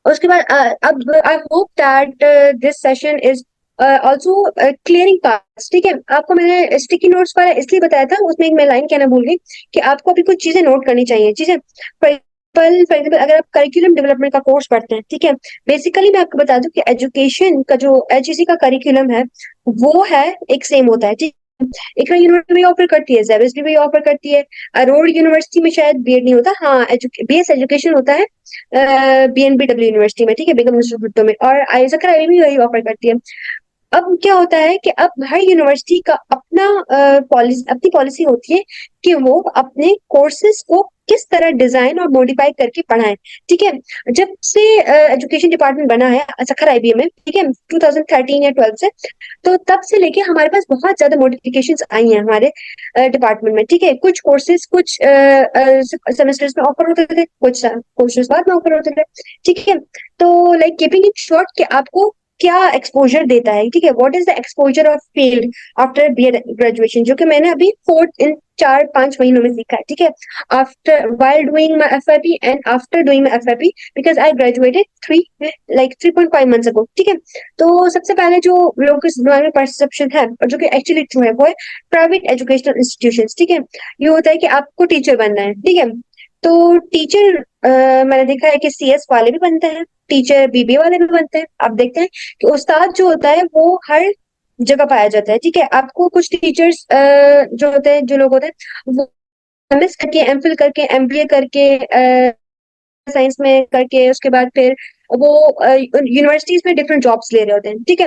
[SPEAKER 2] उसके बाद अब I hope that this session is also clearing parts, ठीक है। आपको मैंने स्टिकी नोट्स पर इसलिए बताया था, उसमें एक मैं लाइन कहना भूल गई कि आपको अभी कुछ चीजें नोट करनी चाहिए, ठीक है। फॉर एग्जाम्पल अगर आप करिकुलम डेवलपमेंट का कोर्स पढ़ते हैं, ठीक है, बेसिकली मैं आपको बता दूं कि एजुकेशन का जो एचईसी का करिकुलम है वो है एक सेम होता है, ठीक है। इकरा यूनिवर्सिटी भी ऑफर करती है, जेबीएस भी ऑफर करती है, अरोड़ यूनिवर्सिटी में शायद बीएड नहीं होता, हाँ बीएस एजुकेशन होता है बीएनबीडब्ल्यू यूनिवर्सिटी में, ठीक है, बेगम नजरुल भुट्टो में, और आईएसएकरा भी वही ऑफर करती है। अब क्या होता है कि अब हर यूनिवर्सिटी का अपना पॉलिसी, अपनी पॉलिसी होती है कि वो अपने कोर्सेज को किस तरह डिजाइन और मॉडिफाई करके पढ़ाएं, ठीक है। जब से एजुकेशन डिपार्टमेंट बना है सखर आईबीएम में, ठीक है, 2013 या 12 से, तो तब से लेके हमारे पास बहुत ज्यादा मॉडिफिकेशंस आई हैं हमारे डिपार्टमेंट में, ठीक है। कुछ कोर्सेज कुछ सेमेस्टर्स में ऑफर होते थे, कुछ कोर्सेज बाद में ऑफर होते थे, ठीक है। तो लाइक कीपिंग इट शॉर्ट कि आपको क्या एक्सपोजर देता है, ठीक है, what is the exposure of field after BEd graduation, जो कि मैंने अभी 4-5 महीनों में सीखा है, ठीक है। After while doing my FIP and after doing my FIP because I graduated 3.5 months ago, ठीक है। तो सबसे पहले जो लोगों के दिमाग में परसेप्शन है और जो कि एक्चुअली ट्रू है वो है प्राइवेट एजुकेशनल इंस्टीट्यूशंस, ठीक है। ये होता है कि आपको टीचर बनना है, ठीक है। तो टीचर मैंने देखा है कि सीएस वाले भी बनते हैं, टीचर बीबीए वाले भी बनते हैं। आप देखते हैं कि उस्ताद जो होता है वो हर जगह पाया जाता है। ठीक है, आपको कुछ टीचर्स जो होते हैं, जो लोग होते हैं, वो एमएस करके, एमफिल करके, एमबीए करके, साइंस में करके, उसके बाद फिर वो यूनिवर्सिटीज में डिफरेंट जॉब्स ले रहे होते हैं। ठीक है,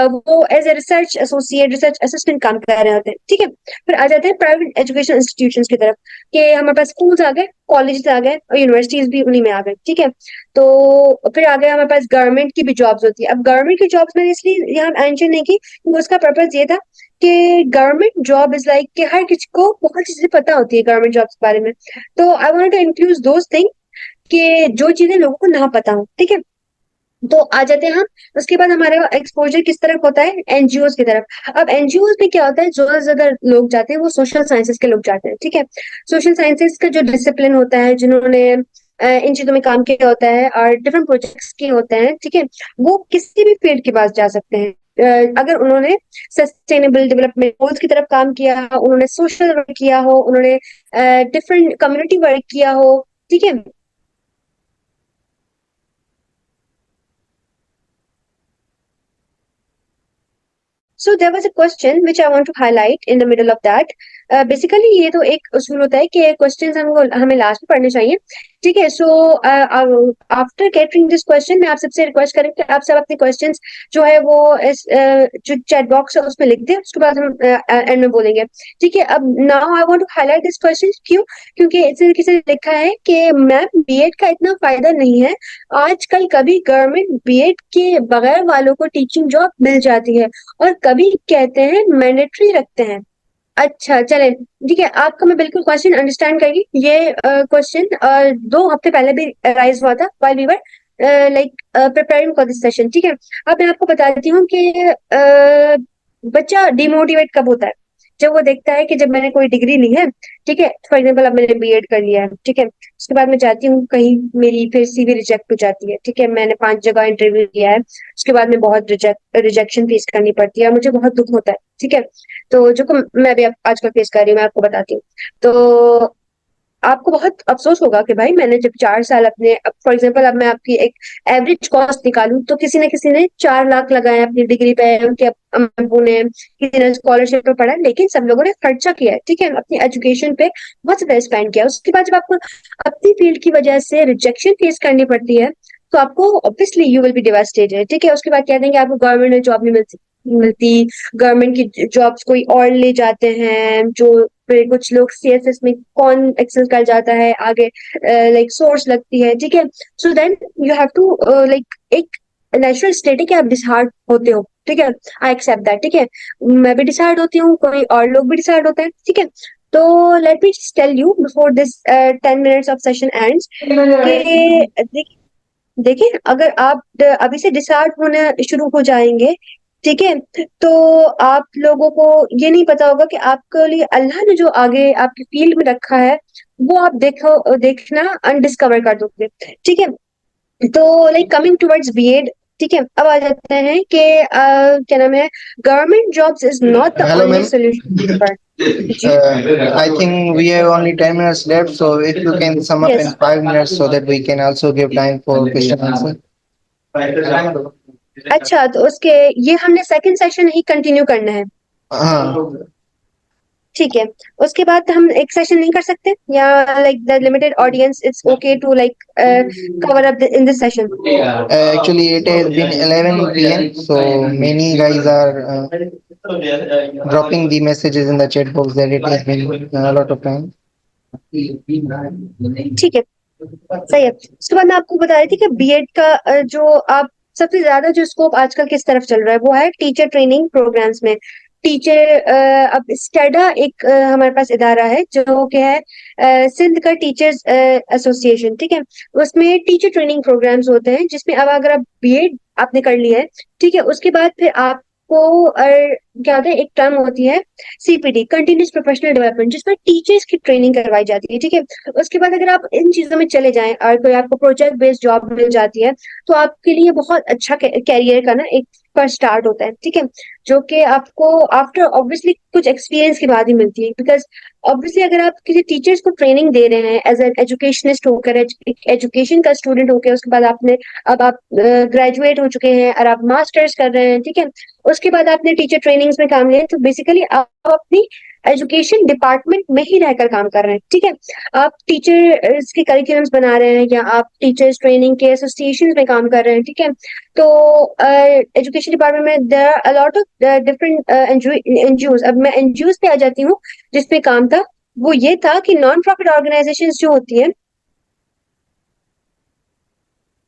[SPEAKER 2] वो as a research associate, research assistant काम कर रहे होते हैं। ठीक है, फिर आ जाते हैं प्राइवेट एजुकेशन इंस्टीट्यूशंस की तरफ, कि हमारे पास स्कूल्स आ गए, कॉलेजेस आ गए, और यूनिवर्सिटीज भी उन्हीं में आ गए। ठीक है, तो फिर आ गए हमारे पास गवर्नमेंट की भी जॉब्स होती है। अब गवर्नमेंट की जॉब्स मैंने इसलिए यहाँ मेंशन नहीं की क्योंकि उसका पर्पज ये था कि गवर्नमेंट जॉब इज लाइक कि हर किसी को बहुत चीजें पता होती है गवर्नमेंट जॉब्स के बारे में। तो I want to include those thing कि जो चीजें लोगों को ना पता हो। ठीक है, तो आ जाते हैं हम। उसके बाद हमारा एक्सपोजर किस तरफ होता है, एनजीओ की तरफ। अब एनजीओ में क्या होता है, ज्यादा से ज्यादा लोग जाते हैं वो सोशल साइंसेस के लोग जाते हैं। ठीक है, सोशल साइंसेस का जो डिसिप्लिन होता है, जिन्होंने इन चीजों में काम किया होता है और डिफरेंट प्रोजेक्ट्स किए होते हैं। ठीक है, वो किसी भी फील्ड के पास जा सकते हैं। अगर उन्होंने सस्टेनेबल डेवलपमेंट गोल्स की तरफ काम किया, उन्होंने सोशल वर्क किया हो, उन्होंने डिफरेंट कम्युनिटी वर्क किया हो। ठीक है, So there was a question which I want to highlight in the middle of that. Basically ये तो एक उसूल होता है कि क्वेश्चंस हमको हमें लास्ट में पढ़ने चाहिए। ठीक है, so after catering this question मैं आप सबसे रिक्वेस्ट करेंगे कि आप सब अपने क्वेश्चंस जो है वो इस जो चैट बॉक्स है उसमें लिख दें, उसके बाद हम एंड में बोलेंगे। ठीक है, अब now I want to highlight this question. क्यों? क्योंकि इस तरीके से लिखा है कि मैम बीएड का इतना फायदा नहीं है, आजकल कभी गवर्नमेंट बीएड के बगैर वालों को टीचिंग जॉब मिल जाती है और कभी कहते हैं मैंडेटरी रखते हैं। अच्छा चले, ठीक है, आपका मैं बिल्कुल क्वेश्चन अंडरस्टैंड करी। ये क्वेश्चन 2 हफ्ते पहले भी राइज हुआ था while we were like preparing for this session. ठीक है, अब मैं आपको बता देती हूँ कि बच्चा डिमोटिवेट कब होता है, जब वो देखता है कि जब मैंने कोई डिग्री ली है, ठीक है, फॉर एग्जाम्पल अब मैंने बीएड कर लिया है, ठीक है, उसके बाद मैं जाती हूँ कहीं, मेरी फिर सीवी रिजेक्ट हो जाती है। ठीक है, मैंने 5 जगह इंटरव्यू दिया है, उसके बाद में बहुत रिजेक्शन फेस करनी पड़ती है, मुझे बहुत दुख होता है। ठीक है, तो जो मैं भी आजकल फेस कर रही हूँ, मैं आपको बताती हूँ। तो आपको बहुत अफसोस होगा कि भाई मैंने जब 4 साल अपने, फॉर एग्जाम्पल अब मैं आपकी एक एवरेज कॉस्ट निकालूं तो किसी न किसी ने 4 लाख लगाए अपनी डिग्री पे, उनके अम्मू ने, किसी ने स्कॉलरशिप पे पढ़ा, लेकिन सब लोगों ने खर्चा किया है। ठीक है, अपनी एजुकेशन पे बहुत ज्यादा स्पेंड किया। उसके बाद जब आपको अपनी फील्ड की वजह से रिजेक्शन फेस करनी पड़ती है तो आपको obviously you will be devastated. ठीक है, उसके बाद कह देंगे आपको गवर्नमेंट में जॉब नहीं मिलती, गवर्नमेंट की जॉब्स कोई और ले जाते हैं, जो फिर कुछ लोग सीएसएस में कौन एक्सेल कर जाता है आगे, लाइक सोर्स लगती है। ठीक है, so then you have to like एक नेचुरल स्टेट है कि आप डिसहार्ड होते हो। ठीक है, आई एक्सेप्ट दैट। ठीक है, मैं भी डिसाइड होती हूँ, कोई और लोग भी डिसाइड होते हैं। ठीक है, तो let me just tell you before this 10 minutes of session ends कि देखिए, अगर आप अभी से डिसहार्ड होना शुरू हो जाएंगे, ठीक है, तो आप लोगों को ये नहीं पता होगा कि आपके लिए अल्लाह ने जो आगे आपकी फील्ड में रखा है वो आप देखना अनडिस्कवर कर दोगे। ठीक है, तो लाइक कमिंग टुवर्ड्स बीएड, ठीक है, अब आ जाते हैं कि क्या नाम है, government jobs is not the
[SPEAKER 1] Hello,
[SPEAKER 2] only
[SPEAKER 1] ma'am.
[SPEAKER 2] Solution for. जी,
[SPEAKER 1] I think we have only 10 minutes left, so if you can sum up in
[SPEAKER 2] yes,
[SPEAKER 1] 5 minutes so that we can also give time for question answer.
[SPEAKER 2] अच्छा, तो उसके ये हमने second session ही continue करना है।
[SPEAKER 1] हाँ,
[SPEAKER 2] ठीक है, उसके बाद हम एक सेशन नहीं कर सकते, या like the limited audience it's okay to like cover up in this session.
[SPEAKER 1] actually it has been 11 p.m. so many guys are dropping the messages in the chat box that it has been a lot of time.
[SPEAKER 2] ठीक है, सही है। उसके बाद मैं आपको बता रही थी कि बीएड का जो आप सबसे ज्यादा जो स्कोप आजकल किस तरफ चल रहा है वो है टीचर ट्रेनिंग प्रोग्राम्स में। टीचर अब स्टेडा एक हमारे पास इदारा है जो कि है सिंध का टीचर्स एसोसिएशन। ठीक है, उसमें टीचर ट्रेनिंग प्रोग्राम्स होते हैं जिसमें अब अगर आप बीएड आपने कर लिया है, ठीक है, उसके बाद फिर आपको क्या होता है, एक टर्म होती है CPD, कंटिन्यूस प्रोफेशनल डेवलपमेंट, जिसमें टीचर्स की ट्रेनिंग करवाई जाती है, ठीक है। उसके बाद अगर आप इन चीजों में चले जाएं और कोई आपको प्रोजेक्ट बेस्ड जॉब मिल जाती है, तो आपके लिए बहुत अच्छा कैरियर का ना एक फर्स्ट स्टार्ट होता है, ठीक है, जो कि आपको आफ्टर ऑब्वियसली कुछ एक्सपीरियंस के बाद ही मिलती है। बिकॉज ऑब्वियसली अगर आप किसी टीचर्स को ट्रेनिंग दे रहे हैं एज एन एजुकेशनिस्ट होकर, एजुकेशन का स्टूडेंट होकर, उसके बाद अब आप ग्रेजुएट हो चुके हैं और आप मास्टर्स कर रहे हैं, ठीक है, उसके बाद आपने टीचर ट्रेनिंग्स में काम लिया, तो बेसिकली आप अपनी एजुकेशन डिपार्टमेंट में ही रहकर काम कर रहे हैं, ठीक है। आप टीचर्स के करिकुलम्स बना रहे हैं या आप टीचर्स ट्रेनिंग के एसोसिएशन में काम कर रहे हैं, ठीक है। तो एजुकेशन डिपार्टमेंट में there are a lot of different NGOs. अब मैं एनजीओज पे आ जाती हूँ, जिसपे काम था वो ये था कि नॉन प्रॉफिट ऑर्गेनाइजेशंस जो होती है,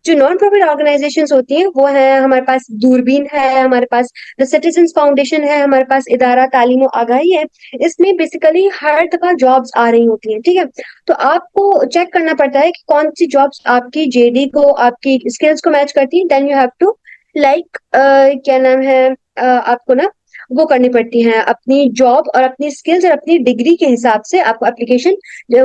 [SPEAKER 2] जो नॉन प्रॉफिट ऑर्गेनाइजेशंस होती हैं, वो है हमारे पास दूरबीन है, हमारे पास द सिटीजन्स फाउंडेशन है, हमारे पास इदारा तालीम आगाही है। इसमें बेसिकली हर दफा जॉब्स आ रही होती हैं, ठीक है। तो आपको चेक करना पड़ता है कि कौन सी जॉब्स आपकी जेडी को, आपकी स्किल्स को मैच करती हैं। Then you have to like क्या नाम है, आपको ना वो करनी पड़ती है, अपनी जॉब और अपनी स्किल्स और अपनी डिग्री के हिसाब से आपको एप्लीकेशन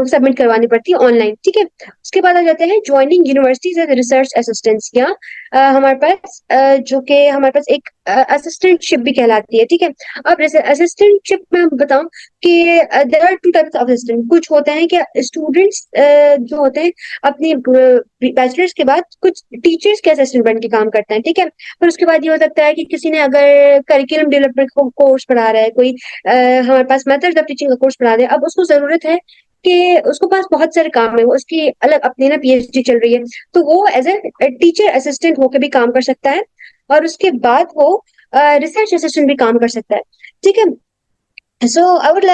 [SPEAKER 2] सबमिट करवानी पड़ती है ऑनलाइन, ठीक है। उसके बाद आ जाते हैं joining universities as research assistants, या हमारे पास जो कि हमारे पास एक असिस्टेंटशिप भी कहलाती है, ठीक है। अब असिस्टेंटशिप में बताऊं कि there are two types of assistant. कुछ होते हैं कि स्टूडेंट्स जो होते हैं अपनी बैचलर्स के बाद कुछ टीचर्स के असिस्टेंट बन के काम करते हैं, ठीक है। फिर उसके बाद ये हो सकता है कि किसी ने अगर करिकुलम डेवलपमेंट कोर्स पढ़ा रहा है, कोई हमारे पास मेथड्स ऑफ टीचिंग का कोर्स पढ़ा रहे हैं, अब उसको जरूरत है कि उसको पास बहुत सारे काम है, वो उसकी अलग अपनी ना पीएचडी चल रही है, तो वो एज ए टीचर असिस्टेंट होकर भी काम कर सकता है, और उसके बाद वो रिसर्च असिस्टेंट भी काम कर सकता है, ठीक है। So I would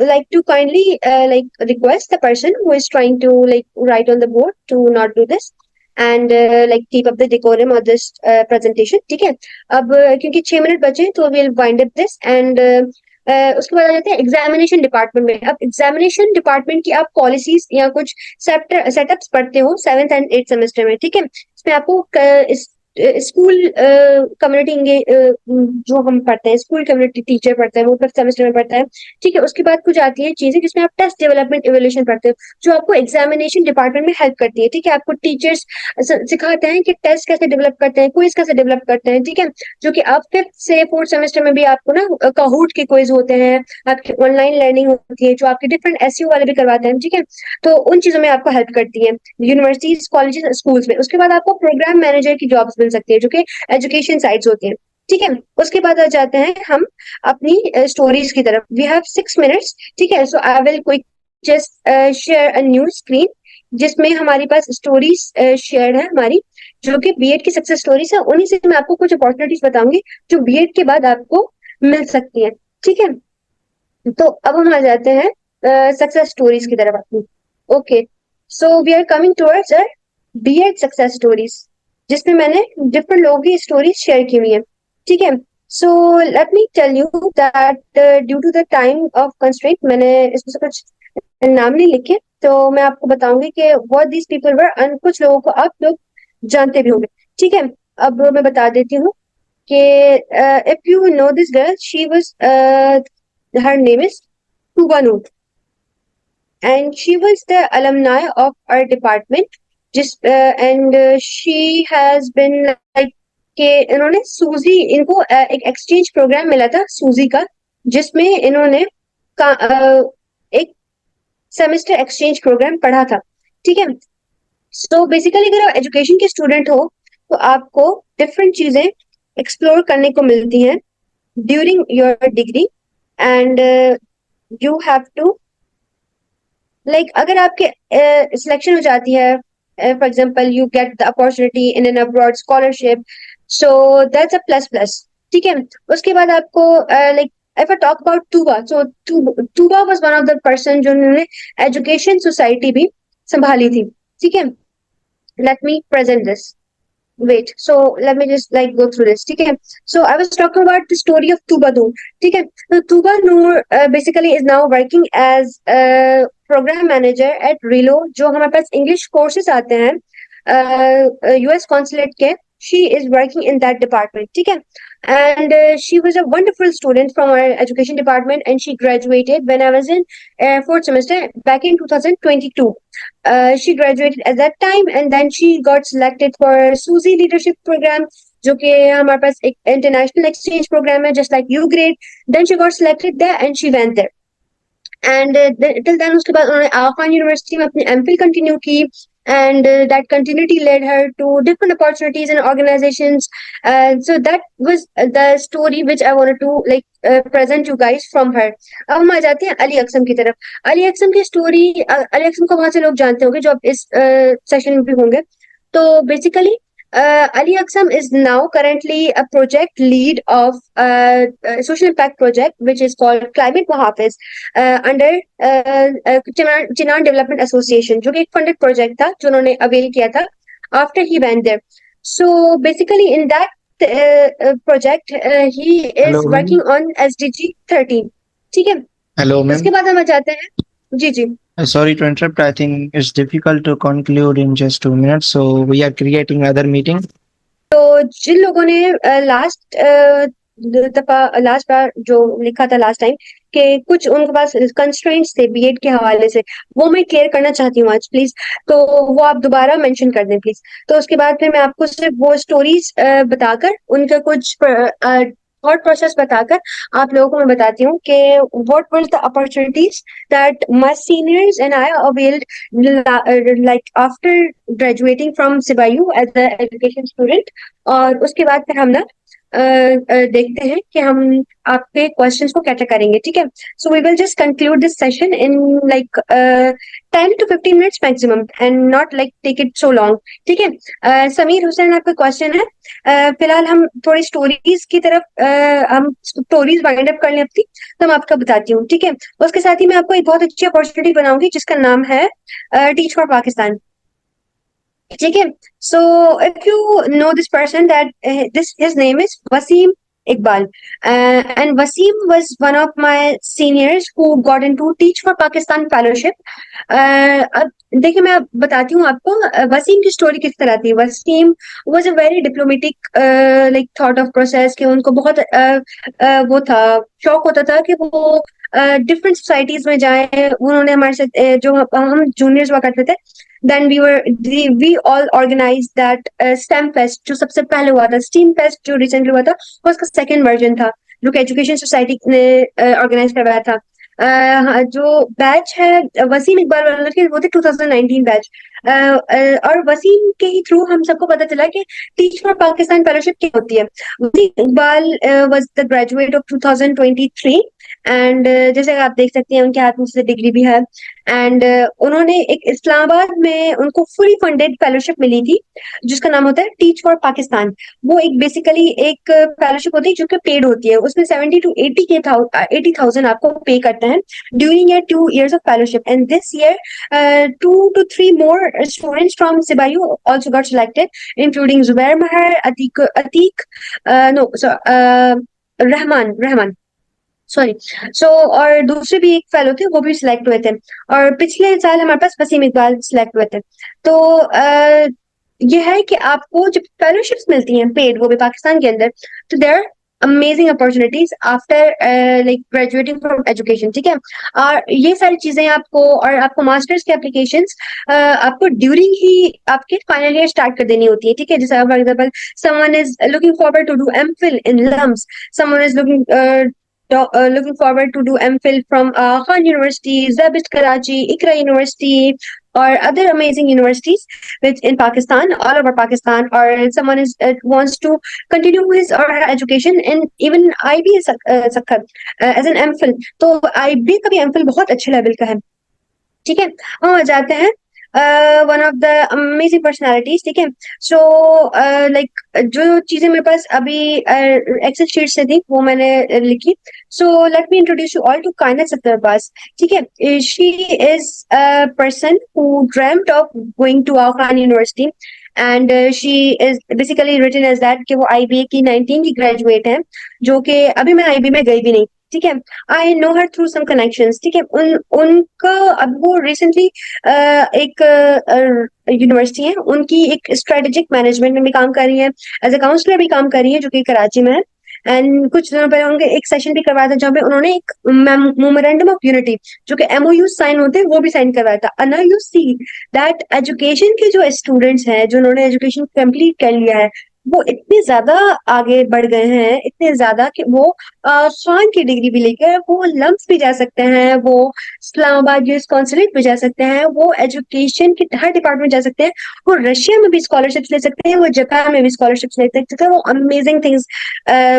[SPEAKER 2] like to kindly like request the person who is trying to like write on the board to not do this and like keep up the decorum of this presentation, ठीक है। अब क्योंकि 6 minute बचे हैं, तो we'll wind up this and उसके बाद आ जाते हैं एग्जामिनेशन डिपार्टमेंट में। अब एग्जामिनेशन डिपार्टमेंट की आप पॉलिसीज या कुछ सेटअप्स पढ़ते हो 7th and 8th सेमेस्टर में, ठीक है। इसमें आपको स्कूल कम्युनिटी जो हम पढ़ते हैं, स्कूल कम्युनिटी टीचर पढ़ते हैं, वो फर्स्ट सेमेस्टर में पढ़ता है, ठीक है। उसके बाद कुछ आती है चीजें जिसमें आप टेस्ट डेवलपमेंट इवोल्यूशन पढ़ते हो, जो आपको एग्जामिनेशन डिपार्टमेंट में हेल्प करती है, ठीक है। आपको टीचर्स सिखाते हैं कि टेस्ट कैसे डेवलप करते हैं, क्विज कैसे डेवलप करते हैं, ठीक है। जो कि आप 5th से 4th सेमेस्टर में भी आपको ना काहूट के क्विज होते हैं, आपकी ऑनलाइन लर्निंग होती है, जो आपके डिफरेंट एसईओ वाले भी करवाते हैं, ठीक है। तो उन चीजों में आपको हेल्प करती है यूनिवर्सिटीज, कॉलेजेस, स्कूल्स में। उसके बाद आपको प्रोग्राम मैनेजर की जॉब्स मिल सकती है, जो कि एजुकेशन साइट्स होती हैं, ठीक है। उसके बाद आ जाते हैं हम अपनी स्टोरीज की तरफ। वी हैव 6 मिनट्स, ठीक है। So I will quick just share a new screen, जिसमें हमारी पास स्टोरीज शेयर है हमारी, जो कि बीएड की सक्सेस स्टोरीज है। उन्हीं से मैं आपको कुछ अपॉर्चुनिटीज बताऊंगी जो बीएड के बाद आपको मिल सकती है, ठीक है। तो अब हम आ जाते हैं सक्सेस स्टोरीज की तरफ अपनी। Okay, so we are coming towards BEd success stories, जिसमें मैंने डिफरेंट लोगों की स्टोरीज शेयर की हुई है, ठीक है। So let me tell you that due to the time of constraint मैंने इसमें से कुछ नाम नहीं लिखे, तो मैं आपको बताऊंगी कि व्हाट दीज पीपल वर, कुछ लोगों को आप लोग जानते भी होंगे, ठीक है। अब मैं बता देती हूँ कि if you know this girl, she was, her name is Tuba Noor, and she was the alumni of our department. Just and she has been like कि इन्होंने सूजी, इनको एक एक्सचेंज प्रोग्राम मिला था सूजी का, जिसमें इन्होंने एक सेमेस्टर एक्सचेंज प्रोग्राम पढ़ा था, ठीक है। सो बेसिकली अगर आप एजुकेशन के स्टूडेंट हो, तो आपको डिफरेंट चीजें एक्सप्लोर करने को मिलती हैं during your degree, and you have to like अगर आपके सिलेक्शन हो जाती है, for example you get the opportunity in an abroad scholarship, so that's a plus plus, ठीक है। उसके बाद आपको like if I talk about Tuba, so Tuba was one of the person जिन्होंने एजुकेशन सोसाइटी भी संभाली थी, ठीक है। Let me present this. Wait, so let me just like go through this, ठीक है। So I was talking about the story of Tuba Noor, ठीक है। So Tuba Noor basically is now working as a program manager at Relo, जो हमारे पास English courses आते हैं US consulate के, she is working in that department. ठीक है? And she was a wonderful student from our education department, and she graduated when I was in fourth semester back in 2022. She graduated at that time, and then she got selected for SUSI leadership program, जो कि हमारे पास एक international exchange program है, just like U grade. Then she got selected there, and she went there. And till then उसके बाद उन्होंने आगा Khan university में अपनी एमफिल कंटिन्यू की, and that continuity led her to different opportunities and organizations. So that was the story which I wanted to present you guys from her. अब हम आ जाते हैं अली अक्सम की तरफ. अली अक्सम की स्टोरी, अली अक्सम को बहुत से लोग जानते होंगे जो अब इस सेशन में भी होंगे. तो basically Ali Aksam is now currently a project lead of a social impact project which is called Climate Muhafiz under Chinan Development Association, जो कि एक funded project था जो उन्होंने avail किया था after he went there. So basically in that project he is
[SPEAKER 1] Hello, ma'am.
[SPEAKER 2] working on SDG 13. ठीक है?
[SPEAKER 1] Hello, ma'am.
[SPEAKER 2] उसके बाद हम आ जाते हैं. जी जी.
[SPEAKER 1] Sorry to interrupt. I think it's difficult to conclude in just 2 minutes, so we are creating another meeting.
[SPEAKER 2] तो जिन लोगों ने लास्ट बार जो लिखा था लास्ट टाइम कि कुछ उनके पास कंस्ट्रेंट्स थे बीएड के हवाले से, वो मैं क्लियर करना चाहती हूँ आज प्लीज. तो वो आप दोबारा मेंशन कर दें प्लीज. तो उसके बाद फिर मैं आपको सिर्फ वो स्टोरीज बताकर उनका कुछ थॉट प्रोसेस बताकर आप लोगों को मैं बताती हूँ कि what were the opportunities that my seniors and I availed like after graduating from SIBAU as a education student. और उसके बाद फिर हम ना देखते हैं कि हम आपके क्वेश्चंस को कैटर करेंगे. ठीक है? So we will just conclude this session in like 10 to 15 minutes maximum and not like take it so long. ठीक है? समीर हुसैन आपका क्वेश्चन है. फिलहाल हम थोड़ी स्टोरीज की तरफ हम स्टोरीज वाइंड अप कर लें अपनी, तो मैं आपको बताती हूँ. ठीक है? उसके साथ ही मैं आपको एक बहुत अच्छी अपॉर्चुनिटी बनाऊंगी जिसका नाम है टीच फॉर पाकिस्तान. ठीक है? So if you know this person, that his name is Wasim Iqbal, and Wasim was one of my seniors who got into Teach for Pakistan fellowship. अब देखिए मैं बताती हूँ आपको वसीम की स्टोरी किस तरह थी. Wasim was a very diplomatic like thought of process कि उनको बहुत वो था, शौक होता था कि वो डिफरेंट सोसाइटीज में जाए. उन्होंने हमारे साथ जो हम जूनियर्स हुआ करते थे, then we all organized that STEM Fest जो सबसे पहले हुआ था. STEAM Fest जो रिसेंटली हुआ था वो उसका सेकंड वर्जन था जो कि एजुकेशन सोसाइटी ने ऑर्गेनाइज करवाया था. जो बैच है वसीम इकबाल वाला के, वो थे 2019 बैच. और वसीम के ही थ्रू हम सबको पता चला कि टीच फॉर पाकिस्तान फेलोशिप क्या होती है. Waseem Iqbal was the graduate of 2023 and जैसे आप देख सकते हैं उनके हाथ में से डिग्री भी है. एंड उन्होंने एक इस्लामाबाद में उनको फुली फंडेड फेलोशिप मिली थी जिसका नाम होता है टीच फॉर पाकिस्तान. वो एक बेसिकली एक फेलोशिप होती है जो कि पेड होती है. उसमें 70 to 80,000 आपको पे करते हैं during your 2 years of fellowship. And this year 2 to 3 more students from Sibayu also got selected, including Zubair Mahar, Atiq, no, so Rahman sorry. So और दूसरे भी एक फेलो थे वो भी सिलेक्ट हुए थे. और पिछले साल हमारे पास वसीम इकबाल सिलेक्ट हुए थे. तो ये है कि आपको जब फेलोशिप्स मिलती हैं पेड, वो भी पाकिस्तान के अंदर, तो there amazing opportunities after like graduating from education. ठीक है? और ये सारी चीजें आपको और आपको मास्टर्स के एप्लीकेशंस आपको ड्यूरिंग ही आपके फाइनल ईयर स्टार्ट कर देनी होती है. ठीक है? जैसे for example someone is looking forward to do MPhil in LUMS, someone is looking forward to do MPhil from Khan University, Zabit Karachi, Ikra University, or other amazing universities which in Pakistan, all over Pakistan, or someone is wants to continue his or her education in even IB Sakkar as an MPhil. तो IB का भी MPhil बहुत अच्छे level का है. ठीक है? हम आ जाते हैं one of the amazing personalities. ठीक है? सो लाइक जो चीजें मेरे पास अभी एक्सेल शीट से थी वो मैंने लिखी. So let me introduce you all to Kainat Sattar Abbas. ठीक है? She is a person who dreamed of going to Khan university and she is basically written as that कि वो IBA की 19 की ग्रेजुएट है, जो कि अभी मैं IB में गई भी नहीं. ठीक है, I know her through some connections, ठीक है, उनका अब वो रिसेंटली एक यूनिवर्सिटी है, उनकी एक स्ट्रेटेजिक मैनेजमेंट में भी काम कर रही है, एज अ काउंसलर भी काम कर रही है, जो कि कराची में है। एंड कुछ दिनों पहले उनके एक सेशन भी करवाया था जहाँ पे उन्होंने एक मेमोरेंडम ऑफ यूनिटी, जो कि एमओयू साइन होते हैं, वो भी साइन करवाया था। अना यू सी दैट एजुकेशन के जो स्टूडेंट्स हैं, जो उन्होंने एजुकेशन कंप्लीट कर लिया है, वो इतने ज्यादा आगे बढ़ गए हैं, इतने ज्यादा कि वो खान की डिग्री भी लेकर वो लम्स भी जा सकते हैं, वो इस्लामाबाद यूएस कॉन्सुलेट भी जा सकते हैं, वो एजुकेशन के हर डिपार्टमेंट जा सकते हैं, वो रशिया में भी स्कॉलरशिप्स ले सकते हैं, वो जापान में भी स्कॉलरशिप्स ले सकते हैं, वो अमेजिंग थिंग्स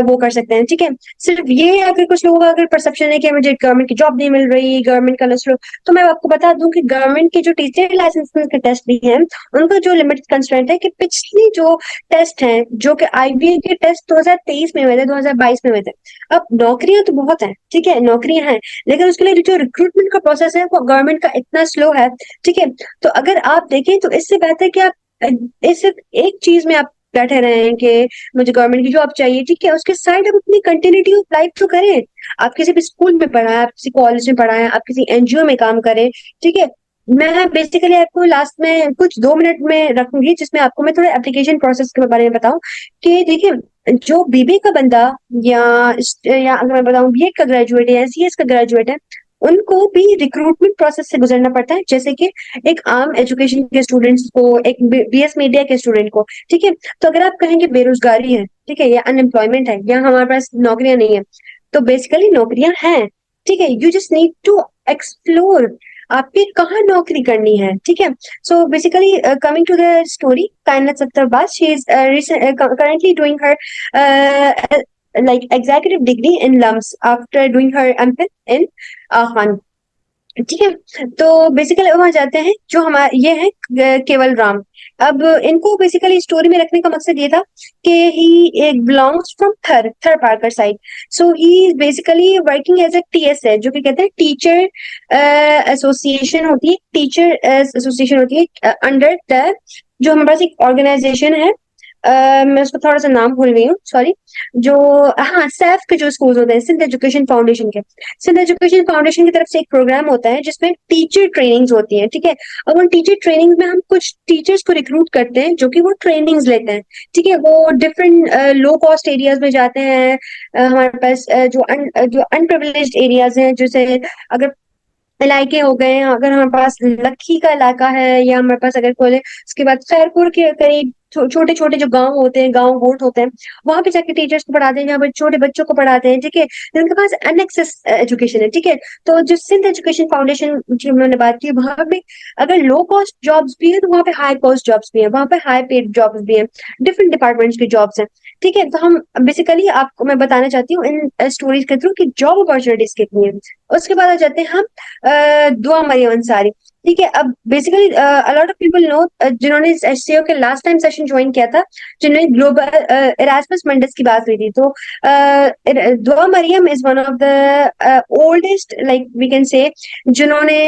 [SPEAKER 2] वो कर सकते हैं। ठीक है, सिर्फ ये अगर कुछ लोगों का अगर परसेप्शन है कि मुझे गवर्नमेंट की जॉब नहीं मिल रही, गवर्नमेंट का लॉस, तो मैं आपको बता दूं कि गवर्नमेंट के जो टीचर लाइसेंस के टेस्ट भी हैं, उनका जो लिमिटेड कंस्ट्रेंट है कि पिछली जो टेस्ट हैं, जो कि आईबीए के टेस्ट 2023 में हुए थे, 2022 में हुए थे। अब नौकरियां तो बहुत हैं, ठीक है, नौकरियां हैं, लेकिन उसके लिए जो रिक्रूटमेंट का प्रोसेस है वो गवर्नमेंट का इतना स्लो है। ठीक है, तो अगर आप देखें तो इससे बेहतर कि आप इस एक चीज में आप बैठे रहे हैं कि मुझे गवर्नमेंट की जॉब चाहिए, ठीक है, उसके साइड आप अपनी कंटिन्यूटी ऑफ लाइफ तो करें। आप किसी भी स्कूल में पढ़ा है, आप किसी कॉलेज में पढ़ा है, आप किसी एनजीओ में काम करें, ठीक है। मैं बेसिकली आपको लास्ट में कुछ 2 मिनट में रखूंगी, जिसमें आपको मैं थोड़ा एप्लीकेशन प्रोसेस के बारे में बताऊं कि देखिए, जो बीबीए का बंदा या या अगर मैं बताऊं बीएड का ग्रेजुएट है या सीएस का ग्रेजुएट है, उनको भी रिक्रूटमेंट प्रोसेस से गुजरना पड़ता है, जैसे कि एक आम एजुकेशन के स्टूडेंट्स को, एक बीएस मीडिया के स्टूडेंट को। ठीक है, तो अगर आप कहेंगे बेरोजगारी है, ठीक है, या अनएम्प्लॉयमेंट है, या हमारे पास नौकरियां नहीं है, तो बेसिकली नौकरियां हैं। ठीक है, you just need to explore आपकी कहाँ नौकरी करनी है। ठीक है, so basically coming to the story, Kainat Sattarbaz, she is currently doing her like executive degree in LUMS after doing her MPhil in Khan। ठीक है, तो बेसिकली वहां जाते हैं जो हमारे ये है केवल राम। अब इनको बेसिकली स्टोरी में रखने का मकसद ये था कि ही एक belongs from Tharparkar side, so he basically working as a TS है, जो कि कहते हैं टीचर एसोसिएशन होती है, टीचर एसोसिएशन होती है अंडर द, जो हमारे पास एक ऑर्गेनाइजेशन है, मैं उसको थोड़ा सा नाम भूल गई हूँ, सॉरी, जो, हाँ, सैफ के जो स्कूल होते हैं, सिंध एजुकेशन फाउंडेशन के, सिंध एजुकेशन फाउंडेशन की तरफ से एक प्रोग्राम होता है जिसमें टीचर ट्रेनिंग्स होती हैं। ठीक है, अब उन टीचर ट्रेनिंग्स में हम कुछ टीचर्स को रिक्रूट करते हैं जो कि वो ट्रेनिंग्स लेते हैं। ठीक है, वो डिफरेंट लो कॉस्ट एरियाज में जाते हैं, हमारे पास जो अनप्रिविलेज्ड एरियाज हैं, जैसे अगर इलाके हो गए, अगर हमारे पास लखी का इलाका है, या हमारे पास अगर कोई, उसके बाद खैरपुर के करीब छोटे छोटे जो गांव होते हैं, गांव गोट होते हैं, वहां पे जाके टीचर्स को पढ़ाते हैं, जहाँ पर छोटे बच्चों को पढ़ाते हैं। ठीक है, जिनके पास अनएक्सेस एजुकेशन है। ठीक है, तो जो सिंध एजुकेशन फाउंडेशन की हमने बात की, वहां पे अगर लो कॉस्ट जॉब्स भी है, तो वहां पे हाई कॉस्ट जॉब्स भी है, वहां पे हाई पेड जॉब्स भी है, डिफरेंट डिपार्टमेंट्स की जॉब्स हैं। ठीक है, तो हम बेसिकली आपको मैं बताना चाहती हूँ इन स्टोरीज के थ्रू कि जॉब अपॉर्चुनिटीज कितनी है। उसके बाद आ जाते हैं हम दुआ मरियम अंसारी। ठीक है, अब basically a lot of people know, जिन्होंने एचसीओ के लास्ट टाइम सेशन ज्वाइन किया था, जिन्होंने ग्लोबल इरास्मस मंडस की बात हुई थी, तो Dua Maryam is one of the oldest, like we can say, जिन्होंने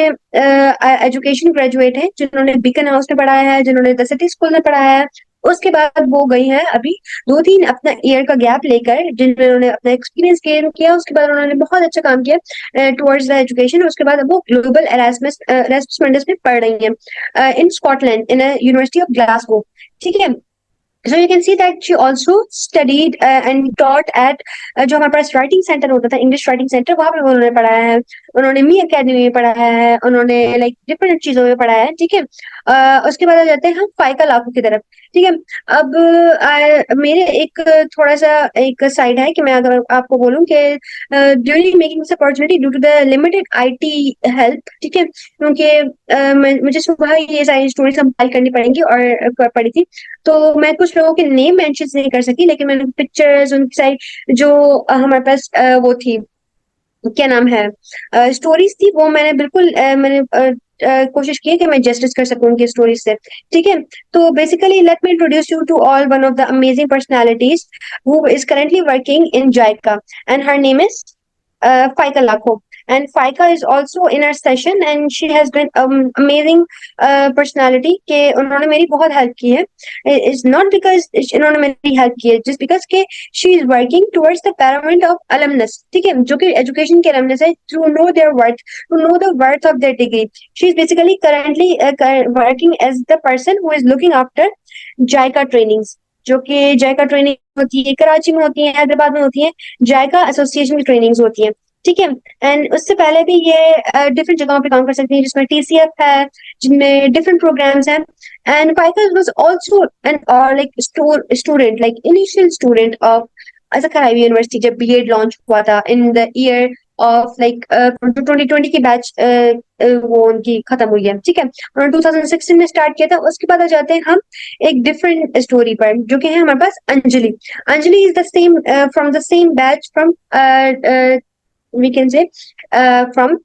[SPEAKER 2] एजुकेशन ग्रेजुएट है, जिन्होंने बीकन हाउस में पढ़ाया है, जिन्होंने द सिटी स्कूल में पढ़ाया है। उसके बाद वो गई है अभी 2-3 अपना ईयर का गैप लेकर, जिन्होंने अपना एक्सपीरियंस गेन किया, उसके बाद उन्होंने बहुत अच्छा काम किया टुवर्ड्स द एजुकेशन। उसके बाद अब वो ग्लोबल एरास्मस मंडस में पढ़ रही हैं इन Scotland, in university of Glasgow. ठीक है, so you can see that she also studied and taught at जो हमारे पास राइटिंग सेंटर होता था, इंग्लिश राइटिंग सेंटर, वहां पे उन्होंने पढ़ाया है, उन्होंने मी अकेडमी में पढ़ाया है, उन्होंने लाइक डिफरेंट चीजों में पढ़ाया है। ठीक है, उसके बाद आ जाते हैं हम फाइका लाखों की तरफ। ठीक है, अब मेरे एक थोड़ा सा एक साइड है कि मैं अगर आपको बोलूं कि during making this opportunity due to the limited IT help, ठीक है, क्योंकि मुझे सुबह ये सारी स्टोरी कंपाइल करनी पड़ेंगी और पढ़ी थी, तो मैं कुछ लोगों के नेम मेंशन नहीं कर सकी, लेकिन मैंने पिक्चर्स उनकी साइड जो हमारे पास वो थी, क्या नाम है, स्टोरीज थी, वो मैंने बिल्कुल मैंने कोशिश की है कि मैं जस्टिस कर सकूं उनकी स्टोरीज से। ठीक है, तो basically let me introduce you to all one of the amazing personalities who is currently working in JICA, and her name is Faika Lakho. and Faika is also in our session and she has been amazing personality के उन्होंने मेरी बहुत help की है. It's not because इन्होंने मेरी help की है, just because के she is working towards the betterment of alumnus, ठीक है, जो कि एजुकेशन के alumnus है, to know their worth, to know the worth of their degree. She is basically currently working as the person who is looking after JICA trainings, जो कि JICA training होती है, कराची में होती है, हैदराबाद में होती है, JICA एसोसिएशन की ट्रेनिंग्स होती है, ठीक है. एंड उससे पहले भी ये डिफरेंट जगहों पे काम कर सकती है, जिसमें TCF है, जिनमें डिफरेंट प्रोग्राम्स हैं. And Faika was also an like student, like initial student of Azhar Ivy University जब B.Ed लॉन्च हुआ था in the year of like 2020 की बैच वो उनकी खत्म हुई है, ठीक है. उन्होंने 2016 में स्टार्ट किया था. उसके बाद आ जाते हैं हम एक डिफरेंट स्टोरी पर, जो कि है हमारे पास Anjali. Anjali is the same from the same batch from we can say from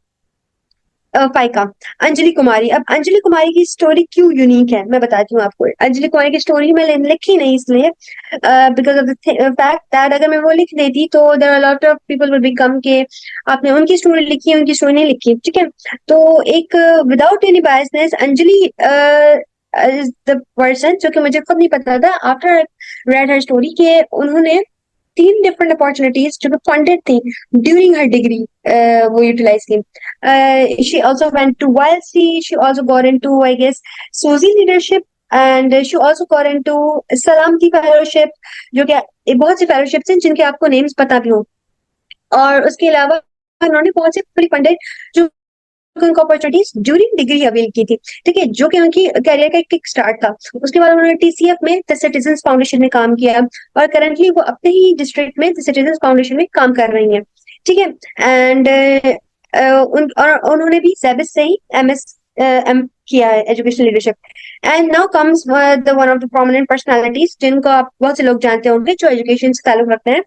[SPEAKER 2] Faika. Anjali Kumari. अब अंजलि कुमारी की स्टोरी क्यों यूनिक है मैं बताती हूँ आपको. अंजलि कुमारी की स्टोरी मैं लिखी नहीं इसलिए because of the fact that अगर मैं वो लिख देती तो there are lot of people will become के आपने उनकी स्टोरी लिखी है, उनकी स्टोरी नहीं लिखी, ठीक है. तो एक without any biasness Anjali is the person जो कि मुझे खुद नहीं पता था आफ्टर रेड हर स्टोरी के उन्होंने 3 डिफरेंट अपॉर्चुनिटीज जो फंडेड थी ड्यूरिंग हर डिग्री वो यूटिलाइज की. she also went to YLC, she also got into I guess Suzy leadership and she also got into Salamti fellowship, जो कि बहुत सी फेलोशिप्स हैं जिनके आपको नेम्स पता भी हो. और उसके अलावा उन्होंने बहुत से फुली फंडेड जो उनको अपॉर्चुनिटीज ड्यूरिंग डिग्री अवेल की थी, ठीक है, जो कि उनकी करियर का एक किक स्टार्ट था. उसके बाद उन्होंने TCF में द सिटीजन्स फाउंडेशन में काम किया और करंटली वो अपने ही डिस्ट्रिक्ट में द सिटीजन्स फाउंडेशन में काम कर रही हैं, ठीक है. एंड उन्होंने भी सेबिस से ही एम किया है education leadership. And now comes the one of the prominent personalities जिनको आप बहुत से लोग जानते होंगे जो एजुकेशन से ताल्लुक रखते हैं,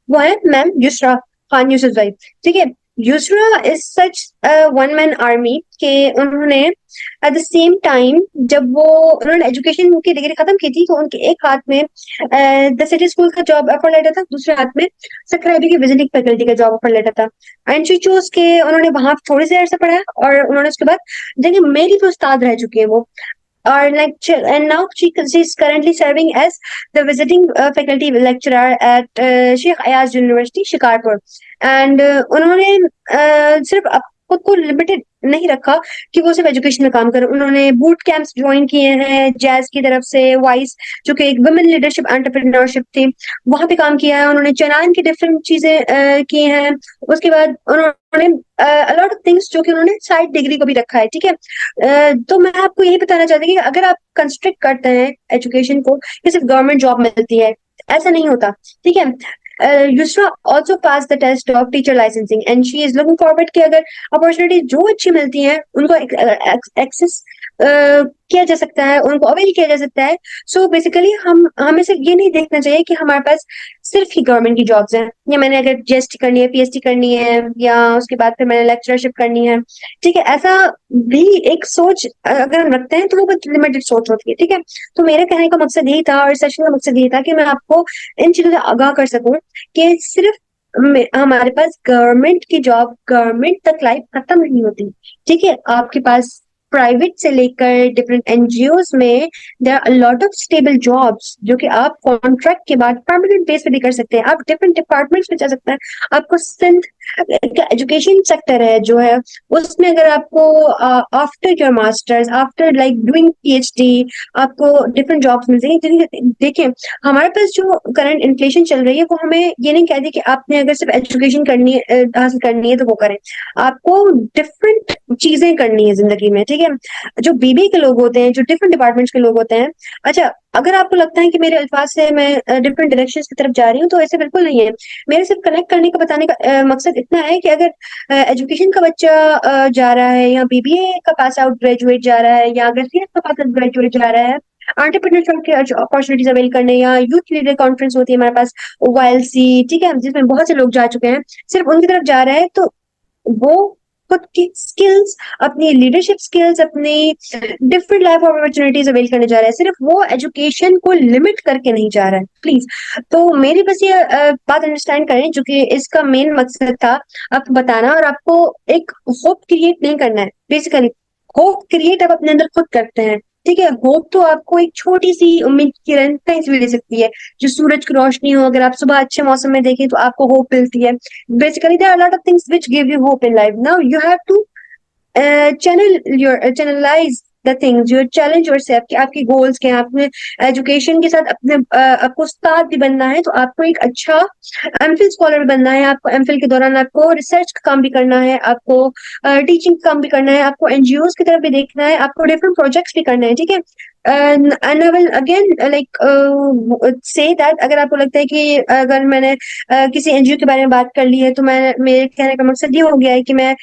[SPEAKER 2] वो है मैम युसरा खान यूसुफजई, ठीक है. Yusra is such one man army के उन्होंने एट द सेम टाइम जब वो उन्होंने एजुकेशन की डिग्री खत्म की थी तो उनके एक हाथ में द सिटी स्कूल का जॉब ऑफर लेटर था, दूसरे हाथ में सक्राइबी की विजिटिंग फैकल्टी का जॉब ऑफर लेटर था. एंड शी चूज के उन्होंने वहां थोड़ी सी अर्सा पढ़ा और उन्होंने उसके बाद देखिए मेरी तो उस्ताद रह चुकी है वो. or like and now she's currently serving as the visiting faculty lecturer at Sheikh Ayaz University Shikarpur. and उन्होंने सिर्फ खुद को लिमिटेड नहीं रखा कि वो सिर्फ एजुकेशन में काम करें. उन्होंने बूट कैंप्स ज्वाइन किए हैं जैज की तरफ से, वाइस जो कि एक वुमेन लीडरशिप एंटरप्रेन्योरशिप थी, वहां पे काम किया है. उन्होंने चनान की डिफरेंट चीजें की हैं. उसके बाद उन्होंने अलॉट ऑफ थिंग्स जो कि उन्होंने साइड डिग्री को भी रखा है, ठीक है. तो मैं आपको यही बताना चाहती हूँ कि अगर आप कंस्ट्रक्ट करते हैं एजुकेशन को कि सिर्फ गवर्नमेंट जॉब मिलती है, ऐसा नहीं होता, ठीक है. Yusra also passed the test of teacher licensing and she is looking forward कि अगर अपॉर्चुनिटी जो अच्छी मिलती हैं उनको एक्सेस किया जा सकता है, उनको अवेल किया जा सकता है. सो बेसिकली हमें सिर्फ ये नहीं देखना चाहिए कि हमारे पास सिर्फ ही गवर्नमेंट की जॉब्स हैं, या मैंने अगर GST करनी है, PhD करनी है, या उसके बाद फिर मैंने लेक्चरशिप करनी है, ठीक है. ऐसा भी एक सोच अगर हम रखते हैं तो वो बहुत लिमिटेड सोच होती है, ठीक है. तो मेरे कहने का मकसद यही था और सेशन का मकसद यही था कि मैं आपको इन चीजों से आगाह कर सकूं कि सिर्फ हमारे पास गवर्नमेंट की जॉब गवर्नमेंट तक लाइफ खत्म नहीं होती, ठीक है. आपके पास प्राइवेट से लेकर डिफरेंट NGOs में there are lot of stable jobs जो कि आप कॉन्ट्रैक्ट के बाद परमानेंट बेस पे भी कर सकते हैं. आप डिफरेंट डिपार्टमेंट्स में जा सकते हैं. आपको सिंध का एजुकेशन सेक्टर है जो है उसमें अगर आपको after your masters after like doing PhD आपको डिफरेंट जॉब्स मिल जाएंगी. देखिए हमारे पास जो करंट इन्फ्लेशन चल रही है वो हमें ये नहीं कहती कि आपने अगर सिर्फ एजुकेशन करनी है हासिल करनी है तो वो करें. आपको डिफरेंट चीजें करनी है जिंदगी में, ठीक है. जो BBA के लोग होते हैं, जो डिफरेंट डिपार्टमेंट्स के लोग होते हैं, अच्छा अगर आपको लगता है कि मेरे अल्फाज से मैं डिफरेंट डायरेक्शंस की तरफ जा रही हूँ तो ऐसे बिल्कुल नहीं है. मेरे सिर्फ कनेक्ट करने का बताने का मकसद इतना है कि अगर एजुकेशन का बच्चा जा रहा है या BBA का पास आउट ग्रेजुएट जा रहा है या अगर CS का पास आउट ग्रेजुएट जा रहा है एंटरप्रेन्योरशिप की अपॉर्चुनिटीज अवेल करने, या यूथ लीडर कॉन्फ्रेंस होती है हमारे पास YLC, ठीक है, जिसमें बहुत से लोग जा चुके हैं, सिर्फ उनकी तरफ जा रहे हैं तो वो खुद की स्किल्स, अपनी लीडरशिप स्किल्स, अपनी डिफरेंट लाइफ अपॉर्चुनिटीज अवेल करने जा रहा है, सिर्फ वो एजुकेशन को लिमिट करके नहीं जा रहा है प्लीज। तो मेरी बस ये बात अंडरस्टैंड करें, जो कि इसका मेन मकसद था आपको बताना, और आपको एक होप क्रिएट नहीं करना है बेसिकली। होप क्रिएट आप अपने अंदर खुद करते हैं, ठीक है। होप तो आपको एक छोटी सी उम्मीद की किरण कहीं से भी दे सकती है, जो सूरज की रोशनी हो, अगर आप सुबह अच्छे मौसम में देखें तो आपको होप मिलती है। Basically there are lot of things which give you hope in life. Now you have to channelize the things, you challenge yourself कि आपके गोल्स क्या हैं। आपने एजुकेशन के साथ अपने आपको उस्ताद भी बनना है, तो आपको एक अच्छा एमफिल स्कॉलर बनना है, आपको एमफिल के दौरान आपको रिसर्च का काम भी करना है, आपको टीचिंग का काम भी करना है, आपको एनजीओज की तरफ भी देखना है, आपको डिफरेंट प्रोजेक्ट्स भी करने हैं, ठीक है। And I will again like say that, अगर आपको लगता है कि अगर मैंने किसी एनजीओ के बारे में बात कर ली है, तो मैं मेरे कहने का मकसद ये हो गया है कि मैं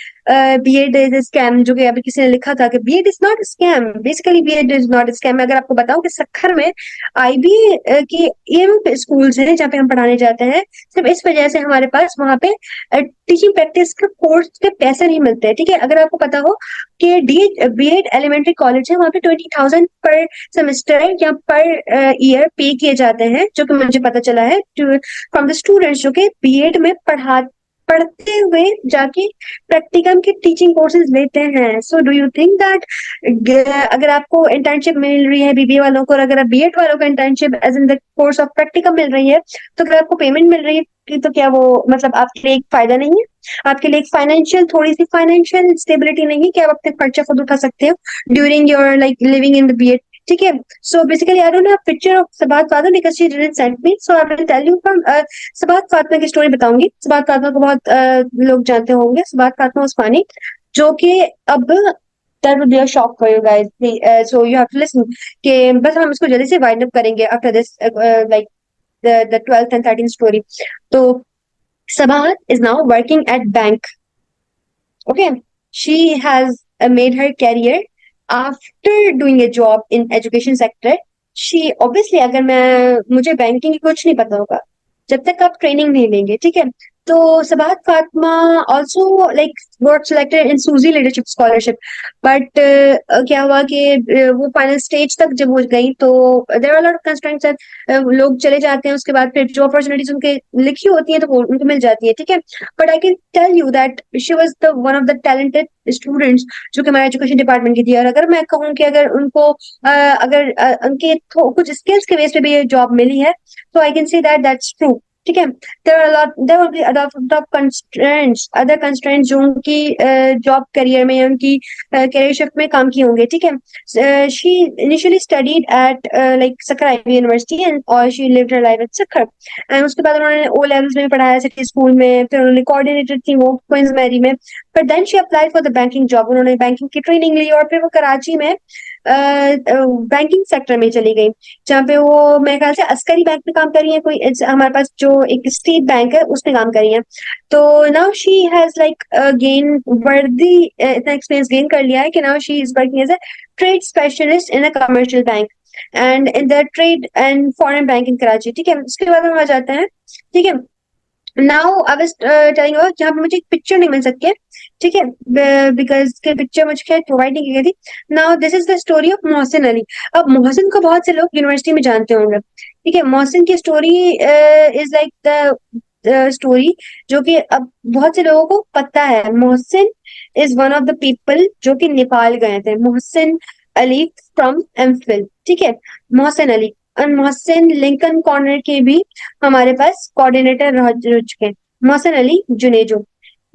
[SPEAKER 2] बीएड इज स्कैम, जो कि अभी किसी ने लिखा था कि BEd is not scam, basically BEd is not scam. मैं अगर आपको बताऊं कि सखर में आईबी की ईएम स्कूल्स हैं जहाँ पे हम पढ़ाने जाते हैं, सिर्फ इस वजह से हमारे पास वहाँ पे टीचिंग प्रैक्टिस के कोर्स के पैसे नहीं मिलते हैं, ठीक है। अगर आपको पता हो कि बीएड एलिमेंट्री कॉलेज है, वहाँ पे 20,000 पर सेमेस्टर या पर ईयर पे किए जाते हैं, जो कि मुझे पता चला है फ्रॉम द स्टूडेंट्स जो कि बीएड में पढ़ते हुए जाके प्रैक्टिकम के टीचिंग कोर्सेज लेते हैं। So do you think that अगर आपको इंटर्नशिप मिल रही है बीबीए वालों को, और अगर बीएड वालों को internship as in the course of practicum मिल रही है, तो अगर आपको पेमेंट मिल रही है तो क्या वो मतलब आपके लिए एक फायदा नहीं है? आपके लिए एक फाइनेंशियल, थोड़ी सी फाइनेंशियल स्टेबिलिटी नहीं है कि आप अपने खर्चा खुद उठा सकते हो during your like living in the BEd, ठीक है। So basically I don't have picture of Sabat Fatima because she didn't send me, so I will tell you from Sabat Fatima की स्टोरी बताऊंगी। सबात फातिमा को बहुत लोग जानते होंगे। सबात फातिमा उस्मानी, जो कि अब that would be a shock for you guys. So you have to listen कि बस हम इसको जल्दी से वाइंड अप करेंगे after this like the 12th and 13th story. तो Sabahat is now working at bank. Okay, she has made her career after doing a job in education sector. She obviously, अगर मुझे banking की कुछ नहीं पता होगा जब तक आप ट्रेनिंग नहीं लेंगे, ठीक है। तो Sabat Fatima also like got selected in सूजी लीडरशिप स्कॉलरशिप, बट क्या हुआ कि वो फाइनल स्टेज तक जब वो गई तो there are lot of constraints, लोग चले जाते हैं, उसके बाद फिर जो अपॉर्चुनिटीज उनके लिखी होती हैं तो वो उनको मिल जाती है, ठीक है। But I can tell you that she was the one of the talented students जो कि हमारे एजुकेशन डिपार्टमेंट की थी। और अगर मैं कहूँ कि अगर उनको अगर उनके कुछ स्किल्स के बेस पे भी ये जॉब मिली है, तो I can say that's true, ठीक है। There will be other constraints, other constraints जो उनकी जॉब करियर में, उनकी करियर शिफ्ट में काम किए होंगे, ठीक है। She initially studied at like Sukkur IB university and और she lived her life at Sukkur. And उसके बाद उन्होंने ओ लेवल्स में पढ़ाया सिटी स्कूल में, फिर उन्होंने कोऑर्डिनेटर थी वो क्वींस मैरी में। But then she applied for the banking job, उन्होंने बैंकिंग की ट्रेनिंग ली और फिर वो कराची में बैंकिंग सेक्टर में चली गई, जहाँ पे वो मेरे ख्याल से अस्करी बैंक में काम कर रही है, कोई हमारे पास जो एक स्टेट बैंक है उसमें काम कर रही है। तो now she has like gain worthy इतना एक्सपीरियंस गेन कर लिया है कि now she is working as a trade specialist in a commercial bank and in the trade and foreign bank in Karachi, ठीक है। उसके बाद हम आ जाते हैं, ठीक है। Now I was telling about जहाँ पे मुझे एक पिक्चर नहीं मिल सकती है, ठीक है, बिकॉज के पिक्चर मुझे प्रोवाइड नहीं की गई थी। Now this is the story of Mohsin Ali. अब मोहसिन को बहुत से लोग यूनिवर्सिटी में जानते होंगे, ठीक है। मोहसिन की story is like the story जो कि अब बहुत से लोगों को पता है। Mohsin is one of the people जो कि नेपाल गए थे। मोहसिन अली फ्रॉम एमफिल, ठीक है। मोहसिन अली और मोहसिन लिंकन कॉर्नर के भी हमारे पास कोऑर्डिनेटर रह चुके हैं। मोहसिन अली जुनेजो,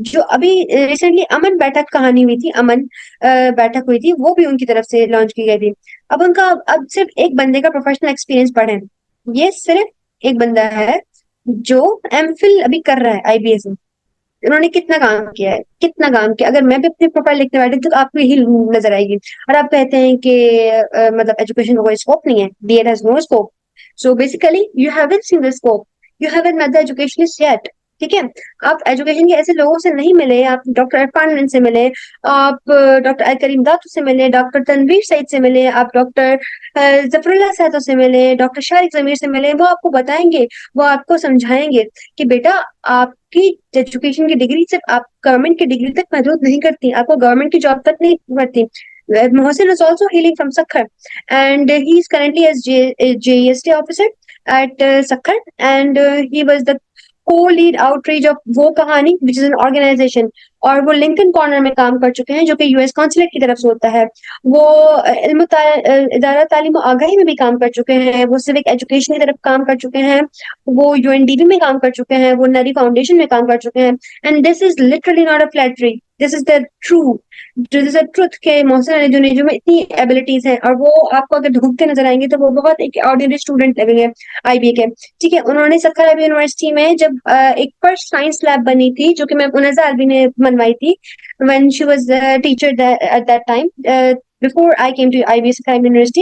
[SPEAKER 2] जो अभी रिसेंटली अमन बैठक कहानी हुई थी, अमन बैठक हुई थी, वो भी उनकी तरफ से लॉन्च की गई थी। अब उनका अब सिर्फ एक बंदे का प्रोफेशनल एक्सपीरियंस पढ़े, ये सिर्फ एक बंदा है जो एमफिल अभी कर रहा है आईबीएस में। उन्होंने कितना काम किया है, कितना काम किया। अगर मैं भी अपनी प्रोफाइल लिखने बैठी तो आपको यही नजर आएगी। और आप कहते हैं कि मतलब एजुकेशन का कोई स्कोप नहीं है, BEd has no scope. So basically you haven't seen the scope, you haven't met the educationist yet, ठीक है। आप एजुकेशन के ऐसे लोगों से नहीं मिले, आप डॉक्टर इरफान से मिले, आप डॉक्टर अल करीम दातू से मिले, डॉक्टर तनवीर सईद से मिले, आप डॉक्टर जफरुल्लाह साहब से मिले, डॉक्टर शारिक जमीर से मिले, वो आपको बताएंगे, वो आपको समझाएंगे कि बेटा आपकी एजुकेशन की डिग्री सिर्फ आप गवर्नमेंट की डिग्री तक महदूद नहीं करती, आपको गवर्नमेंट की जॉब तक नहीं करती। Mohsin is also hailing from Sakkar, and he is currently as JEST officer at Sakkar, and he was the co-lead outreach of वो कहानी which is an organization, और वो लिंकन कॉर्नर में काम कर चुके हैं जो कि यूएस कॉन्सुलेट की तरफ से होता है। वो इदारा तालीम और आगाही में भी काम कर चुके हैं, वो सिविक एजुकेशन की तरफ काम कर चुके हैं, वो यूएनडीपी में काम कर चुके हैं, वो नरी फाउंडेशन में काम कर चुके हैं। And this is literally not a flattery, this is the true, this is the truth के मोहसिन अली जुनेजो में इतनी एबिलिटीज हैं, और वो आपको अगर ढूंढते नजर आएंगे तो वो बहुत एक ऑर्डिनरी स्टूडेंट लगेंगे आईबी के। ठीक है, उन्होंने सक्कर अरबी यूनिवर्सिटी में जब एक फर्स्ट साइंस लैब बनी थी जो कि मैम उनजा अरबी ने बनवाई थी when she was teacher at that time, before I came to IB Sukkur अरबी university,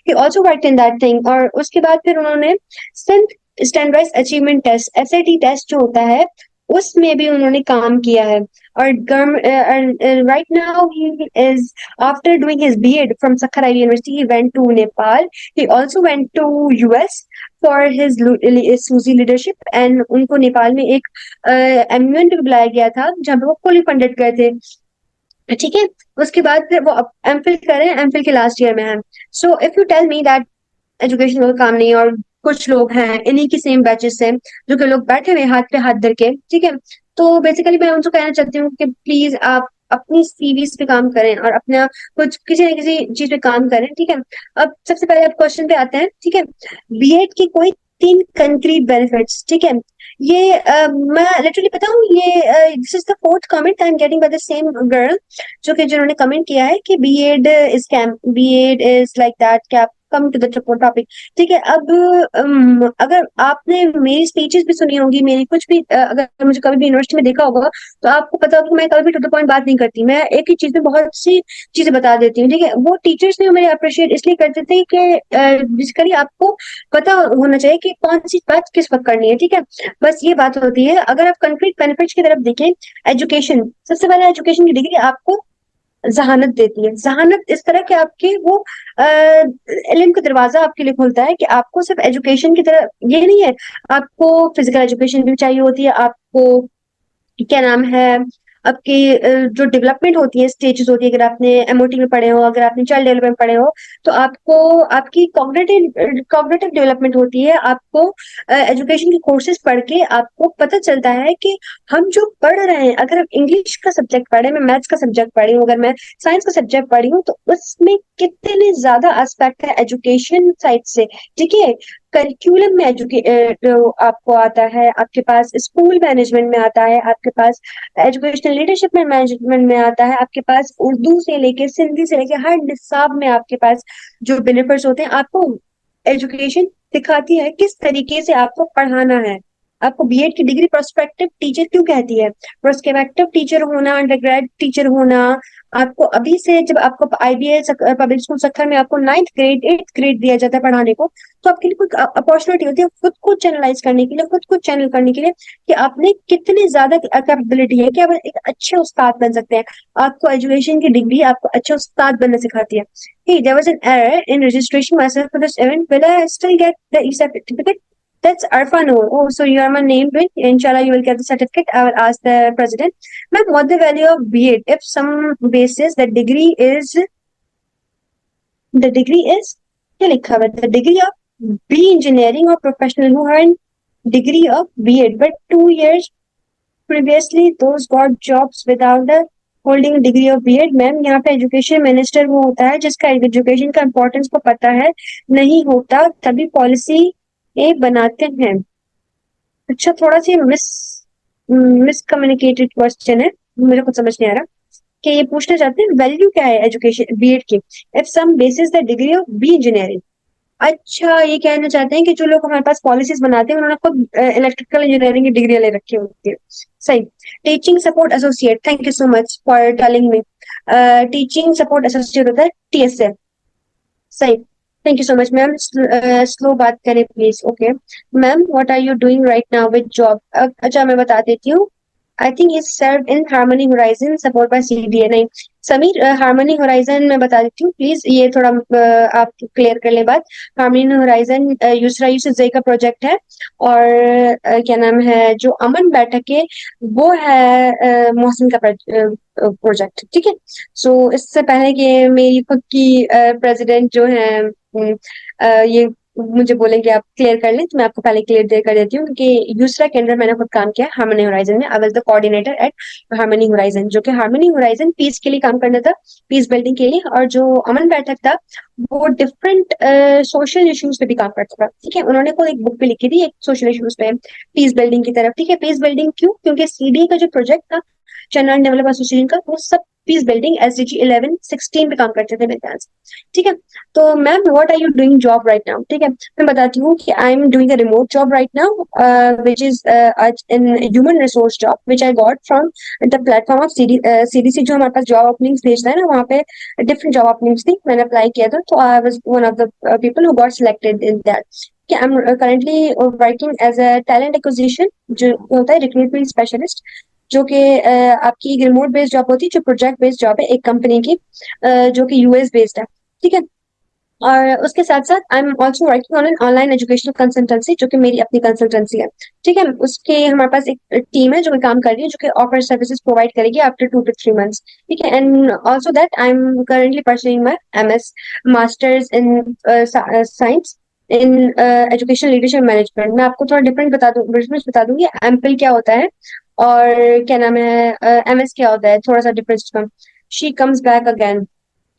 [SPEAKER 2] he also worked in that thing. और उसके बाद फिर उन्होंने standardized achievement test SAT test जो होता है उसमें भी उन्होंने काम किया है। और right now he is, after doing his B.Ed from Sakkar IB University, he went to Nepal. He also went to US for his Suzy leadership, and उनको नेपाल में एक एमयूएन पे बुलाया गया था जहाँ पे वो फुली फंडेड गए थे। ठीक है, उसके बाद फिर वो एमफिल करें, एमफिल के लास्ट ईयर में है। So if you tell me that education का काम नहीं, और कुछ लोग हैं इन्हीं की सेम बैचेस से जो कि लोग बैठे हुए हाथ पे हाथ धर के, ठीक है, तो बेसिकली मैं उनको कहना चाहती हूँ कि प्लीज आप अपनी सीवीज पे काम करें और अपना कुछ किसी न किसी चीज पे काम करें। ठीक है, अब सबसे पहले आप क्वेश्चन पे आते हैं। ठीक है, बीएड की कोई 3 कंक्रीट बेनिफिट्स। ठीक है, ये मैं लिटरली बताऊं, ये this is the fourth comment I am getting by the same girl जो कि जिन्होंने कमेंट किया है कि BEd is scam, BEd is like that, क्या कम टू द टॉपिक। ठीक है, अब अगर आपने मेरी स्पीचेस भी सुनी होंगी, मेरी कुछ भी अगर मुझे कभी भी यूनिवर्सिटी में देखा होगा तो आपको पता होगा कि मैं कभी भी टू द पॉइंट बात नहीं करती, मैं एक ही चीज में बहुत सी चीजें बता देती हूँ। ठीक है, वो टीचर्स ने मेरे अप्रिशिएट इसलिए करते थे कि बेसिकली आपको पता होना चाहिए कि कौन सी बात किस वक्त करनी है। ठीक है, बस ये बात होती है। अगर आप कंक्रीट बेनिफिट्स की तरफ देखें, एजुकेशन, सबसे पहले एजुकेशन की डिग्री आपको जहानत देती है। जहानत इस तरह के आपके वो इल्म का दरवाजा आपके लिए खुलता है कि आपको सिर्फ एजुकेशन की तरह ये नहीं है, आपको फिजिकल एजुकेशन भी चाहिए होती है, आपको क्या नाम है आपकी जो डेवलपमेंट होती है, स्टेजेस होती है, अगर आपने एमओटी में पढ़े हो, अगर आपने चाइल्ड डेवलपमेंट पढ़े हो, तो आपको आपकी कॉग्निटिव डेवलपमेंट होती है। आपको एजुकेशन के कोर्सेज पढ़ के आपको पता चलता है कि हम जो पढ़ रहे हैं, अगर आप इंग्लिश का सब्जेक्ट पढ़े, मैं मैथ्स का सब्जेक्ट पढ़ी हूँ, अगर मैं साइंस का सब्जेक्ट पढ़ी हूँ, तो उसमें कितने ज्यादा एस्पेक्ट है एजुकेशन साइड से। ठीक है, करिकुलम में आपको आता है, आपके पास स्कूल मैनेजमेंट में आता है, आपके पास एजुकेशनल लीडरशिप में मैनेजमेंट में आता है, आपके पास उर्दू से लेके सिंधी से लेके हर निसाब में आपके पास जो बेनिफिट्स होते हैं। आपको एजुकेशन सिखाती है किस तरीके से आपको पढ़ाना है। आपको बीएड की डिग्री प्रोस्पेक्टिव टीचर क्यों कहती है? प्रोस्पेक्टिव टीचर होना, अंडरग्रेड टीचर होना, आपको अभी से जब आपको आईबीएस पब्लिक स्कूल सत्तर में आपको 9th ग्रेड 8th ग्रेड दिया जाता है पढ़ाने को, तो आपके लिए कोई अपॉर्चुनिटी होती है खुद को चैनलाइज करने के लिए, खुद को चैनल करने के लिए कि आपने कितनी ज्यादा कैपेबिलिटी है कि आप एक अच्छे उस्ताद बन सकते हैं। आपको एजुकेशन की डिग्री आपको अच्छे उस्ताद बनना सिखाती है। Hey, there was an error in registration myself for this event. Will I still get the e-certificate? That's Arfan. Oh, so you are my name, right? Inshallah, you will get the certificate. I will ask the president. Ma'am, what the value of B.Ed? If some basis the degree is, क्या लिखा हुआ है? The degree of B engineering or professional who earn degree of B.Ed, but 2 years previously those got jobs without the holding degree of BEd. Ma'am, यहाँ पे education minister वो होता है जिसका एजुकेशन का इम्पोर्टेंस को पता है, नहीं होता तभी पॉलिसी ये बनाते हैं। अच्छा, थोड़ा सी मिसकम्युनिकेटेड क्वेश्चन है, मुझे कुछ समझ नहीं आ रहा कि ये पूछना चाहते हैं वैल्यू क्या है एजुकेशन बीएड की। If some basis the degree of B engineering. अच्छा, ये कहना चाहते हैं कि जो लोग हमारे पास पॉलिसीज बनाते हैं उन्होंने खुद इलेक्ट्रिकल इंजीनियरिंग की डिग्री ले रखी होती है। सही। Teaching support associate, thank you so much for telling me. Teaching support associate होता है TSA। सही। Thank you so much ma'am. Slow बात करें please. Okay ma'am, what are you doing right now with job? अच्छा मैं बता देती हूँ। I think is serve in Harmony Horizon support by CDA. नहीं समीर, हार्मनी होराइजन मैं बता देती हूँ प्लीज, ये थोड़ा आप क्लियर कर ले बात। हार्मनी होराइजन यूसरा यूसुफ का प्रोजेक्ट है, और क्या नाम है जो अमन बैठक है वो है मोहसिन का प्रोजेक्ट। ठीक है। सो इससे पहले कि मेरी खुद की प्रेसिडेंट जो है ये मुझे बोलेंगे आप क्लियर कर लें, तो मैं आपको पहले क्लियर कर देती हूँ क्योंकि यूसरा के अंडर मैंने खुद काम किया हार्मनी होराइजन में। I was the coordinator at Harmony Horizon, जो कि हार्मनी होराइजन पीस के लिए काम करना था, पीस बिल्डिंग के लिए। और जो अमन बैठक था वो डिफरेंट सोशल इश्यूज पे भी काम करता था। ठीक है। उन्होंने खुद एक बुक भी लिखी थी एक सोशल इश्यूज पे, पीस बिल्डिंग की तरफ। ठीक है। पीस बिल्डिंग क्यों? क्योंकि सीडी का जो प्रोजेक्ट था चंद्रन डेवलप एसोसिएशन का, वो सब पीस बिल्डिंग एसडीजी 11 16 पे काम करते थे मेरे ख्याल से। ठीक है। तो ma'am what are you doing job right now? ठीक है, मैं बताती हूँ कि I am doing a remote job right now which is in human resource job which I got from the platform of CDC. जो हमारे पास जॉब ओपनिंग्स भेजता है ना, वहाँ पे डिफरेंट जॉब ओपनिंग्स थी, मैंने अप्लाई किया था, तो I was one of the people who got selected in that. I am currently working as a talent acquisition, जो होता है रिक्रूटमेंट स्पेशलिस्ट, जो कि आपकी एक रिमोट बेस्ड जॉब होती है, जो प्रोजेक्ट बेस्ड जॉब है एक कंपनी की, जो कि यूएस बेस्ड है। ठीक है। और उसके साथ साथ I am also working on an online educational consultancy, जो कि मेरी अपनी कंसल्टेंसी है। ठीक है। उसके हमारे पास एक टीम है जो कि काम कर रही है, जो कि ऑफर सर्विसेज प्रोवाइड करेगी आफ्टर 2 to 3 months। ठीक है। And also that I am currently pursuing my MS masters in science in education leadership management. मैं आपको थोड़ा डिफरेंस बता दूंगी एमफिल क्या होता है और क्या नाम है एमएस क्या होता है, थोड़ा सा difference. She comes back again,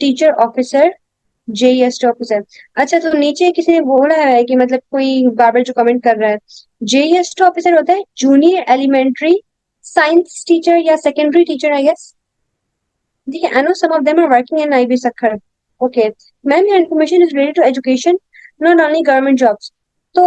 [SPEAKER 2] teacher officer, JES officer. अच्छा, तो नीचे किसी ने बोला है कि मतलब कोई बार बार जो कमेंट कर रहा है, जेईएस ऑफिसर होता है जूनियर एलिमेंट्री साइंस टीचर या सेकेंडरी टीचर आई गेस। ठीक है। I know some of them are working in IB Sukkur. Okay ma'am, your information is related to education, not only government jobs. तो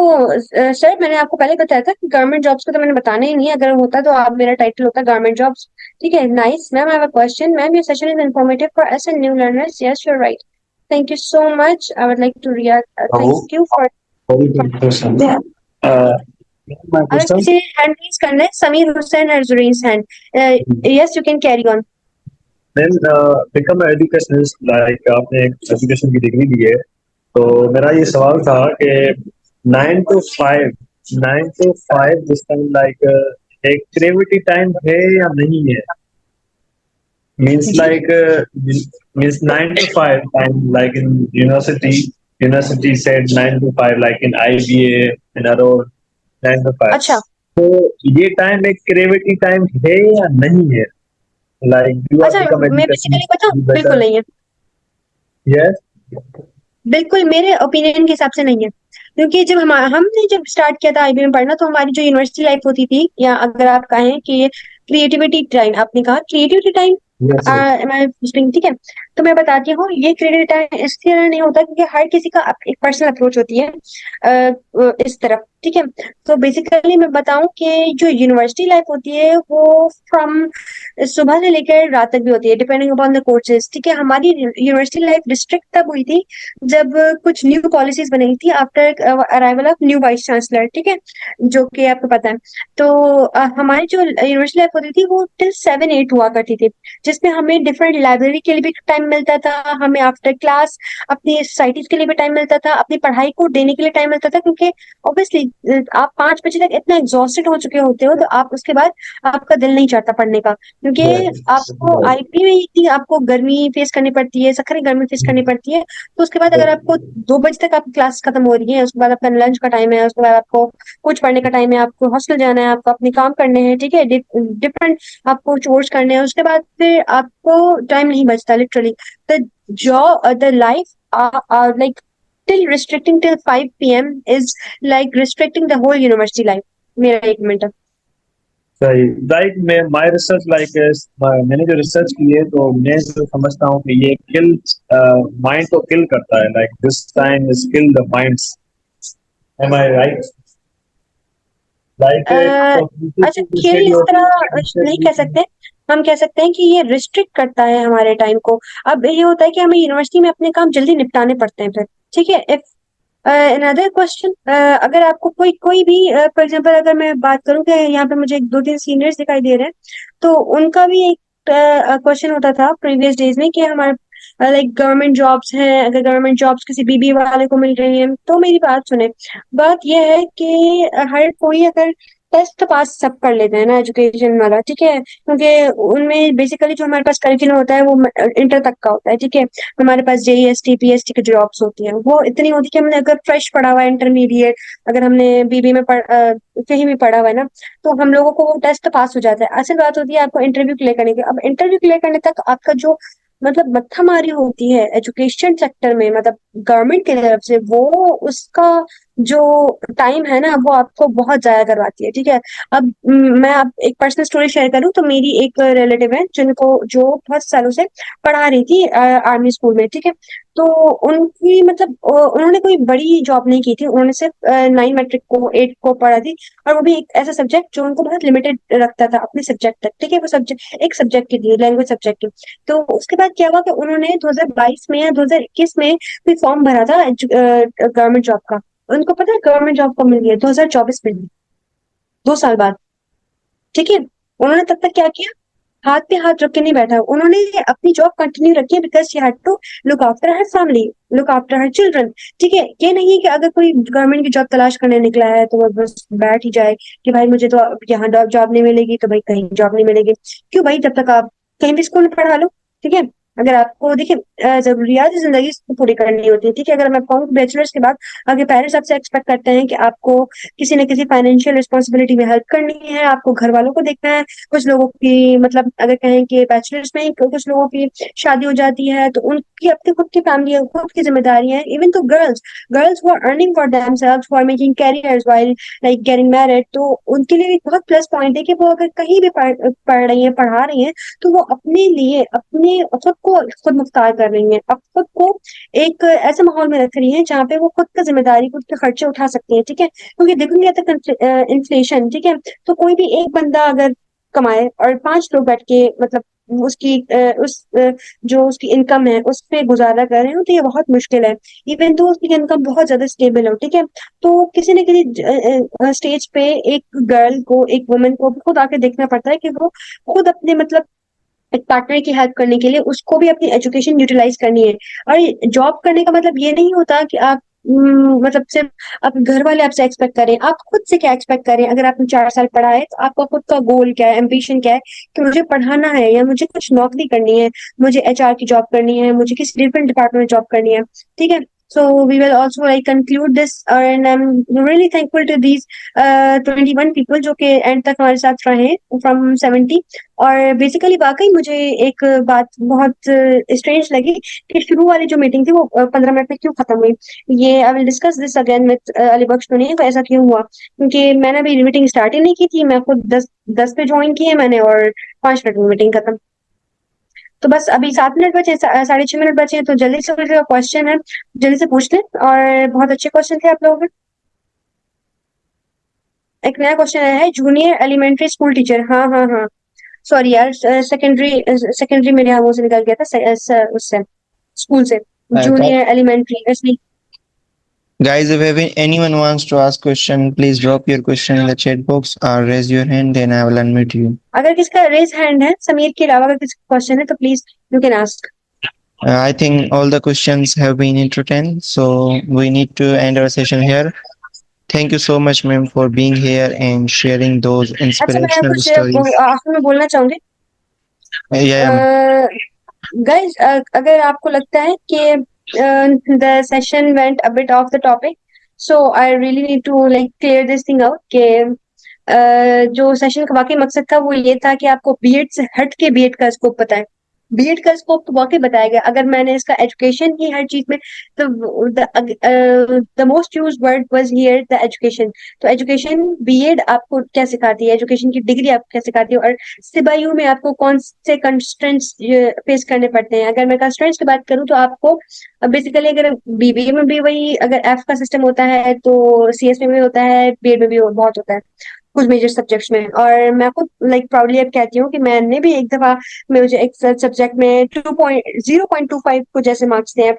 [SPEAKER 2] sir मैंने आपको पहले बताया था कि गवर्नमेंट जॉब्स को तो मैंने बताना ही नहीं है, अगर होता तो आप मेरा टाइटल होता गवर्नमेंट जॉब्स। ठीक है। Nice ma'am, I have a question ma'am, your session is informative for us and new learners. Yes you are right. Thank you so much. I would like to react.
[SPEAKER 3] Hello,
[SPEAKER 2] Thank you for.
[SPEAKER 3] very good question. Uh, my
[SPEAKER 2] अगर
[SPEAKER 3] question,
[SPEAKER 2] किसी ने hand raise करना है, समीर हुसैन और जुरीन हैंड। Yes you can carry on.
[SPEAKER 3] then become an educationist, like आपने एक education की डिग्री ली है, तो मेरा ये सवाल था कि 9 to 5, 9 to 5 this time like एक क्रेविटी टाइम है या नहीं है? Means like means 9 to 5 time like in university said 9 to 5 like in IBA in around 9 to 5।
[SPEAKER 2] अच्छा
[SPEAKER 3] तो ये टाइम एक क्रेविटी टाइम है या नहीं है? Like you are
[SPEAKER 2] अच्छा,
[SPEAKER 3] become
[SPEAKER 2] मैं
[SPEAKER 3] education
[SPEAKER 2] बेसिकली बताऊं,
[SPEAKER 3] better.
[SPEAKER 2] बिल्कुल नहीं है।
[SPEAKER 3] Yes.
[SPEAKER 2] बिल्कुल मेरे ओपिनियन के हिसाब से नहीं है, क्योंकि जब हमने जब स्टार्ट किया था आईबी में पढ़ना, तो हमारी जो यूनिवर्सिटी लाइफ होती थी, या अगर आप कहें कि क्रिएटिविटी टाइम, आपने कहा क्रिएटिविटी टाइम,
[SPEAKER 3] Yes. Yes.
[SPEAKER 2] ठीक है। तो मैं बताती हूँ ये क्रेडिट टाइम इसलिए नहीं होता क्योंकि हर किसी का एक पर्सनल अप्रोच होती है इस तरफ। ठीक है। तो बेसिकली मैं बताऊं कि जो यूनिवर्सिटी लाइफ होती है वो फ्रॉम सुबह से लेकर रात तक भी होती है, डिपेंडिंग अपॉन द कोर्सेज। ठीक है। हमारी यूनिवर्सिटी लाइफ रिस्ट्रिक्ट तब हुई थी जब कुछ न्यू पॉलिसीज बनी थी after arrival of new vice chancellor. ठीक है। जो कि आपको पता है। तो हमारी जो यूनिवर्सिटी लाइफ होती थी वो टिल 7-8 हुआ करती थी, जिसमें हमें डिफरेंट लाइब्रेरी के लिए भी टाइम मिलता था, हमें आफ्टर क्लास अपनी सोसाइटीज के लिए भी टाइम मिलता था, अपनी पढ़ाई को देने के लिए टाइम मिलता था, क्योंकि ऑब्वियसली आप 5 बजे तक इतना एग्जॉस्टेड हो चुके होते हो, तो आप उसके बाद आपका दिल नहीं चाहता पढ़ने का, क्योंकि
[SPEAKER 3] Yes.
[SPEAKER 2] आपको
[SPEAKER 3] Right.
[SPEAKER 2] आईपी में इतनी आपको गर्मी फेस करनी पड़ती है, सखरी गर्मी फेस करनी पड़ती है। तो उसके बाद अगर आपको 2 बजे तक आपकी क्लास खत्म हो रही है, उसके बाद आपका लंच का टाइम है, उसके बाद आपको कुछ पढ़ने का टाइम है, आपको हॉस्टल जाना है, आपको अपने काम करने हैं। ठीक है। डिफरेंट आपको चोर्स करने हैं, उसके बाद फिर आपको टाइम नहीं बचता literally. The job the life like till restricting till 5 p.m. is like restricting the whole university life। मेरा एक मिनट।
[SPEAKER 3] सही। लाइक मैं माय रिसर्च लाइक मैंने जो रिसर्च की है, तो मैं जो समझता हूँ कि ये किल माइंड को किल करता है, like this time is kill the minds. Am I right? Like
[SPEAKER 2] अच्छा, खेल इस तरह नहीं कह सकते, हम कह सकते हैं कि ये रिस्ट्रिक्ट करता है हमारे टाइम को। अब ये होता है कि हमें यूनिवर्सिटी में अपने काम जल्दी निपटाने पड़ते हैं फिर। ठीक है। इफ अनदर क्वेश्चन, अगर आपको कोई भी फॉर एग्जांपल अगर मैं बात करूं कि यहाँ पे मुझे 2-3 सीनियर्स दिखाई दे रहे हैं, तो उनका भी एक क्वेश्चन होता था प्रीवियस डेज में कि हमारे लाइक गवर्नमेंट जॉब्स हैं, अगर गवर्नमेंट जॉब्स किसी बीबी वाले को मिल रही हैं, तो मेरी बात सुने। बात यह है कि हर कोई अगर टेस्ट पास सब कर लेते हैं ना एजुकेशन वाला, ठीक है, क्योंकि उनमें बेसिकली जो हमारे पास करिकुलम होता है वो इंटर तक का होता है, ठीक है। हमारे पास जेईएसटी पीएसटी की जॉब्स होती हैं, वो इतनी होती है कि हमने अगर फ्रेश पढ़ा हुआ है इंटरमीडिएट, अगर हमने बीबी में कहीं भी पढ़ा हुआ है ना, तो हम लोगों को वो टेस्ट पास हो जाता है। असल बात होती है आपको इंटरव्यू क्लियर करने की। अब इंटरव्यू क्लियर करने तक आपका जो मतलब मत्थामारी होती है एजुकेशन सेक्टर में, मतलब गवर्नमेंट की तरफ से, वो उसका जो टाइम है ना वो आपको बहुत जाया करवाती है, ठीक है। अब मैं आप एक पर्सनल स्टोरी शेयर करूं तो मेरी एक रिलेटिव है जिनको जो बहुत सालों से पढ़ा रही थी आर्मी स्कूल में, ठीक है। तो उनकी मतलब उन्होंने कोई बड़ी जॉब नहीं की थी, उन्होंने सिर्फ 9 मैट्रिक को 8 को पढ़ा थी, और वो भी एक ऐसा सब्जेक्ट जो उनको बहुत लिमिटेड रखता था अपने सब्जेक्ट तक, ठीक है। वो सब्जेक्ट एक सब्जेक्ट की थी, लैंग्वेज सब्जेक्ट की। तो उसके बाद क्या हुआ कि उन्होंने 2022 में या 2021 में कोई फॉर्म भरा था गवर्नमेंट जॉब का। उनको पता है गवर्नमेंट जॉब कब मिल गई है? 2024 में, 2 साल बाद, ठीक है। उन्होंने तब तक क्या किया, हाथ पे हाथ रख के नहीं बैठा, उन्होंने अपनी जॉब कंटिन्यू रखी है because she had to look after her family, look after her children, ठीक है। ये नहीं है कि अगर कोई गवर्नमेंट की जॉब तलाश करने निकला है तो वो बस बैठ ही जाए कि भाई मुझे तो यहाँ जॉब नहीं मिलेगी तो भाई कहीं जॉब नहीं मिलेगी। क्यों भाई, जब तक आप कहीं भी स्कूल में पढ़ा लो, ठीक है। अगर आपको देखिए जरूरियात जिंदगी को पूरी करनी होती है, ठीक है। अगर मैं कहूँ बैचलर्स के बाद आगे पेरेंट्स आपसे एक्सपेक्ट करते हैं कि आपको किसी न किसी फाइनेंशियल रिस्पॉन्सिबिलिटी में हेल्प करनी है, आपको घर वालों को देखना है। कुछ लोगों की मतलब अगर कहें कि बैचलर्स में ही कुछ लोगों की शादी हो जाती है तो उनकी अपनी खुद की फैमिली है, खुद की जिम्मेदारियां हैं। इवन तो girls girls who are earning for themselves, who are making careers while like getting married, तो उनके लिए एक बहुत प्लस पॉइंट है कि वो अगर कहीं भी पढ़ रही है, पढ़ा रही है, तो वो अपने लिए अपने खुद को खुद मुख्तार कर रही है, अब खुद को एक ऐसे माहौल में रख रही है जहाँ पे वो खुद का जिम्मेदारी, खुद के खर्चे उठा सकती है, ठीक है। क्योंकि देखोगे तक इन्फ्लेशन, ठीक है, तो कोई भी एक बंदा अगर कमाए और 5 लोग बैठ के मतलब उसकी जो उसकी इनकम है उस पे गुजारा कर रहे हो, तो ये बहुत मुश्किल है। इवन तो उसकी इनकम बहुत ज्यादा स्टेबल हो, ठीक है। तो किसी न किसी स्टेज पे एक गर्ल को, एक वुमन को खुद आके देखना पड़ता है कि वो खुद अपने मतलब एक पार्टनर की हेल्प करने के लिए उसको भी अपनी एजुकेशन यूटिलाइज करनी है। और जॉब करने का मतलब ये नहीं होता कि आप मतलब सिर्फ आप घर वाले आपसे एक्सपेक्ट करें, आप खुद से क्या एक्सपेक्ट करें। अगर आपने 4 साल पढ़ा है तो आपका खुद का गोल क्या है, एम्बिशन क्या है कि मुझे पढ़ाना है या मुझे कुछ नौकरी करनी है, मुझे एचआर की जॉब करनी है, मुझे किसी डिफरेंट डिपार्टमेंट में जॉब करनी है, ठीक है। So we will also like conclude this and I'm really thankful to these 21 people जो कि एंड तक हमारे साथ रहे from 70। और बेसिकली वाकई मुझे एक बात बहुत स्ट्रेंज लगी कि शुरू वाली जो मीटिंग थी वो 15 मिनट में क्यों खत्म हुई। ये I will discuss this again with Ali Bakhsh तो नहीं, ऐसा क्यों हुआ, क्योंकि मैंने अभी मीटिंग स्टार्ट ही नहीं की थी, मैं खुद 10 पे ज्वाइन की है मैंने और 5 मिनट में मीटिंग खत्म। तो बस अभी 7 मिनट बचे, 6.5 मिनट बचे हैं, तो जल्दी से जो क्वेश्चन है जल्दी से पूछ लें। और बहुत अच्छे क्वेश्चन थे आप लोगों के। एक नया क्वेश्चन आया है, जूनियर एलिमेंट्री स्कूल टीचर। हाँ हाँ हाँ, सॉरी यार, सेकेंडरी सेकेंडरी मेरे यहाँ मुंह से निकल गया था उससे स्कूल से,
[SPEAKER 1] Guys,
[SPEAKER 2] जूनियर एलिमेंट्री ऐसे।
[SPEAKER 1] guys, if anyone wants to ask question, please drop your question in the chat box or raise your hand, then I will unmute you.
[SPEAKER 2] अगर किसका रेज हैंड है समीर के अलावा, अगर किसका क्वेश्चन है तो please you can ask.
[SPEAKER 1] I think all the questions have been entertained, so we need to end our session here. Thank you so much, ma'am, for being here and sharing those
[SPEAKER 2] अच्छा, मैं
[SPEAKER 1] inspirational
[SPEAKER 2] कुछ
[SPEAKER 1] stories.
[SPEAKER 2] आखिर में बोलना चाहूंगी।
[SPEAKER 1] Yeah, ma'am.
[SPEAKER 2] Guys, अगर आपको लगता है कि the session went a bit off the topic, so I really need to like clear this thing out कि जो सेशन का वाकई मकसद था वो ये था कि आपको बीएड से हट के बीएड का स्कोप पता है। बीएड का स्कोप तो वाकई बताया गया। अगर मैंने इसका एजुकेशन की हर चीज में, तो the most used word was here the education. तो एजुकेशन बीएड आपको क्या सिखाती है, एजुकेशन की डिग्री आपको क्या सिखाती है, और सिबायू में आपको कौन से कंस्ट्रेंट्स फेस करने पड़ते हैं। अगर मैं कंस्ट्रेंट्स की बात करूं तो आपको बेसिकली अगर बीबीए में भी वही अगर एफ का सिस्टम होता है तो सीएस में भी होता है, बीएड में भी बहुत होता है कुछ मेजर सब्जेक्ट्स में। और मैं खुद लाइक प्राउडली अब कहती हूँ कि मैंने भी एक दफा मुझे एक सब्जेक्ट में 0.25 को जैसे मार्क्स थे,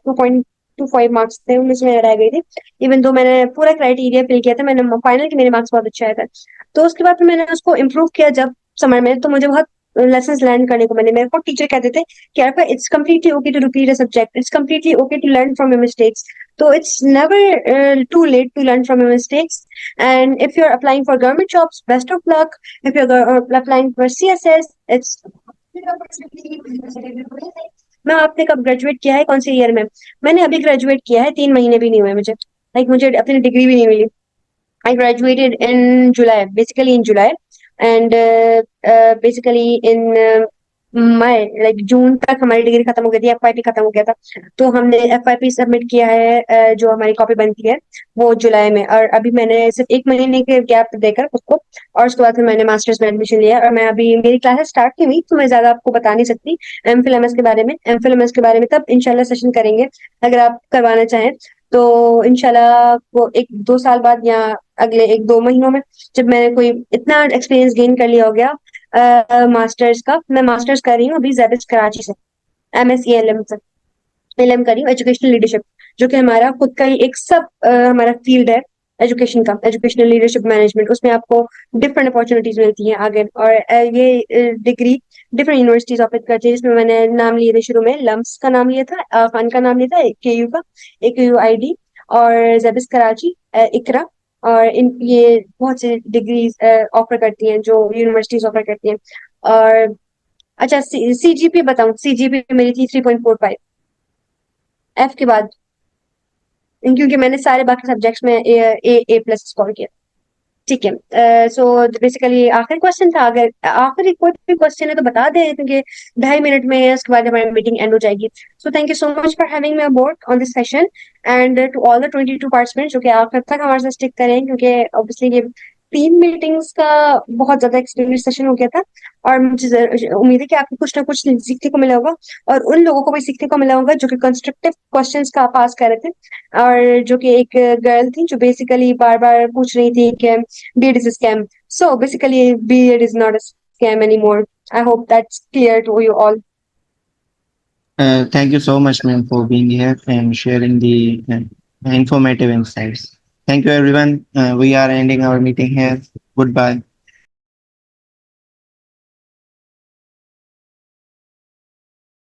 [SPEAKER 2] टू 5 मार्क्स थे, उनमें से मैं रह गई थी। इवन दो मैंने पूरा क्राइटेरिया फिल किया था, मैंने फाइनल के मेरे मार्क्स बहुत अच्छे आए थे। तो उसके बाद फिर मैंने उसको इम्प्रूव किया जब समर में, तो मुझे बहुत लेसन्स लर्न करने को मिले। मेरे को टीचर कहते थे कि यार it's completely okay to repeat a subject, it's completely okay to learn from your mistakes. So it's never too late to learn from your mistakes. And if you're applying for government jobs, best of luck. If you're applying for CSS, it's मैं आपने कब graduate किया है, कौन से year में? मैंने अभी ग्रेजुएट किया है, 3 महीने भी नहीं हुए मुझे, लाइक मुझे अपनी डिग्री भी नहीं मिली। I graduated in July, basically in July, and basically in May, like जून तक हमारी डिग्री खत्म हो गई थी, FYP खत्म हो गया था। तो हमने FYP सबमिट किया है, जो हमारी कॉपी बनती है वो जुलाई में। और अभी मैंने सिर्फ 1 महीने के गैप देकर खुद को, और उसके बाद फिर मैंने मास्टर्स में एडमिशन लिया। और मैं अभी, मेरी क्लासेस स्टार्ट नहीं हुई, तो मैं ज्यादा आपको बता नहीं सकती एमफिल के बारे में। एमफिल के बारे में तब इंशाल्लाह सेशन करेंगे, अगर आप करवाना चाहें तो। इंशाल्लाह वो 1-2 साल बाद या अगले 1-2 महीनों में, जब मैंने कोई इतना एक्सपीरियंस गेन कर लिया हो गया मास्टर्स का। मैं मास्टर्स कर रही हूँ अभी जेबिस कराची से, MSc से LM कर रही हूँ, एजुकेशनल लीडरशिप, जो कि हमारा खुद का ही एक सब हमारा फील्ड है एजुकेशन का, एजुकेशनल लीडरशिप मैनेजमेंट। उसमें आपको डिफरेंट अपॉर्चुनिटीज मिलती हैं आगे। और ये डिग्री डिफरेंट यूनिवर्सिटीज ऑफर करती है, जिसमें मैंने नाम लिए थे शुरू में, लम्स का नाम लिया था, खान का नाम लिया था, KU का, AKU ID, और जेबिस कराची, इकरा। और इन ये बहुत से डिग्रीज ऑफर करती हैं जो यूनिवर्सिटीज ऑफर करती हैं। और अच्छा, CGP बताऊं, CGP मेरी थी 3.45 F के बाद, क्योंकि मैंने सारे बाकी सब्जेक्ट्स में ए प्लस स्कोर किया। ठीक है, सो बेसिकली आखिरी क्वेश्चन था, अगर आखिरी कोई भी क्वेश्चन है तो बता दे, क्योंकि 2.5 मिनट में उसके बाद हमारी मीटिंग एंड हो जाएगी। So thank you so much for having me aboard on this session, and to all the 22 participants जो कि आखिर तक हमारे साथ स्टिक करें, क्योंकि ऑब्वियसली ये 3 मीटिंग्स का बहुत ज्यादा एक्सपीरियंस सेशन हो गया था। और मुझे उम्मीद है कि आपको कुछ ना कुछ सीखने को मिला होगा, और उन लोगों को भी सीखने को मिला होगा जो कि कंस्ट्रक्टिव क्वेश्चंस का पास कर रहे थे, और जो कि एक गर्ल थी जो बेसिकली बार बार पूछ रही थी कि BEd is a scam. So basically, BEd is not a scam anymore. I hope that's clear to you all.
[SPEAKER 1] Thank you so much, ma'am, for being here and sharing the informative insights. Thank you, everyone. We are ending our meeting here. Goodbye.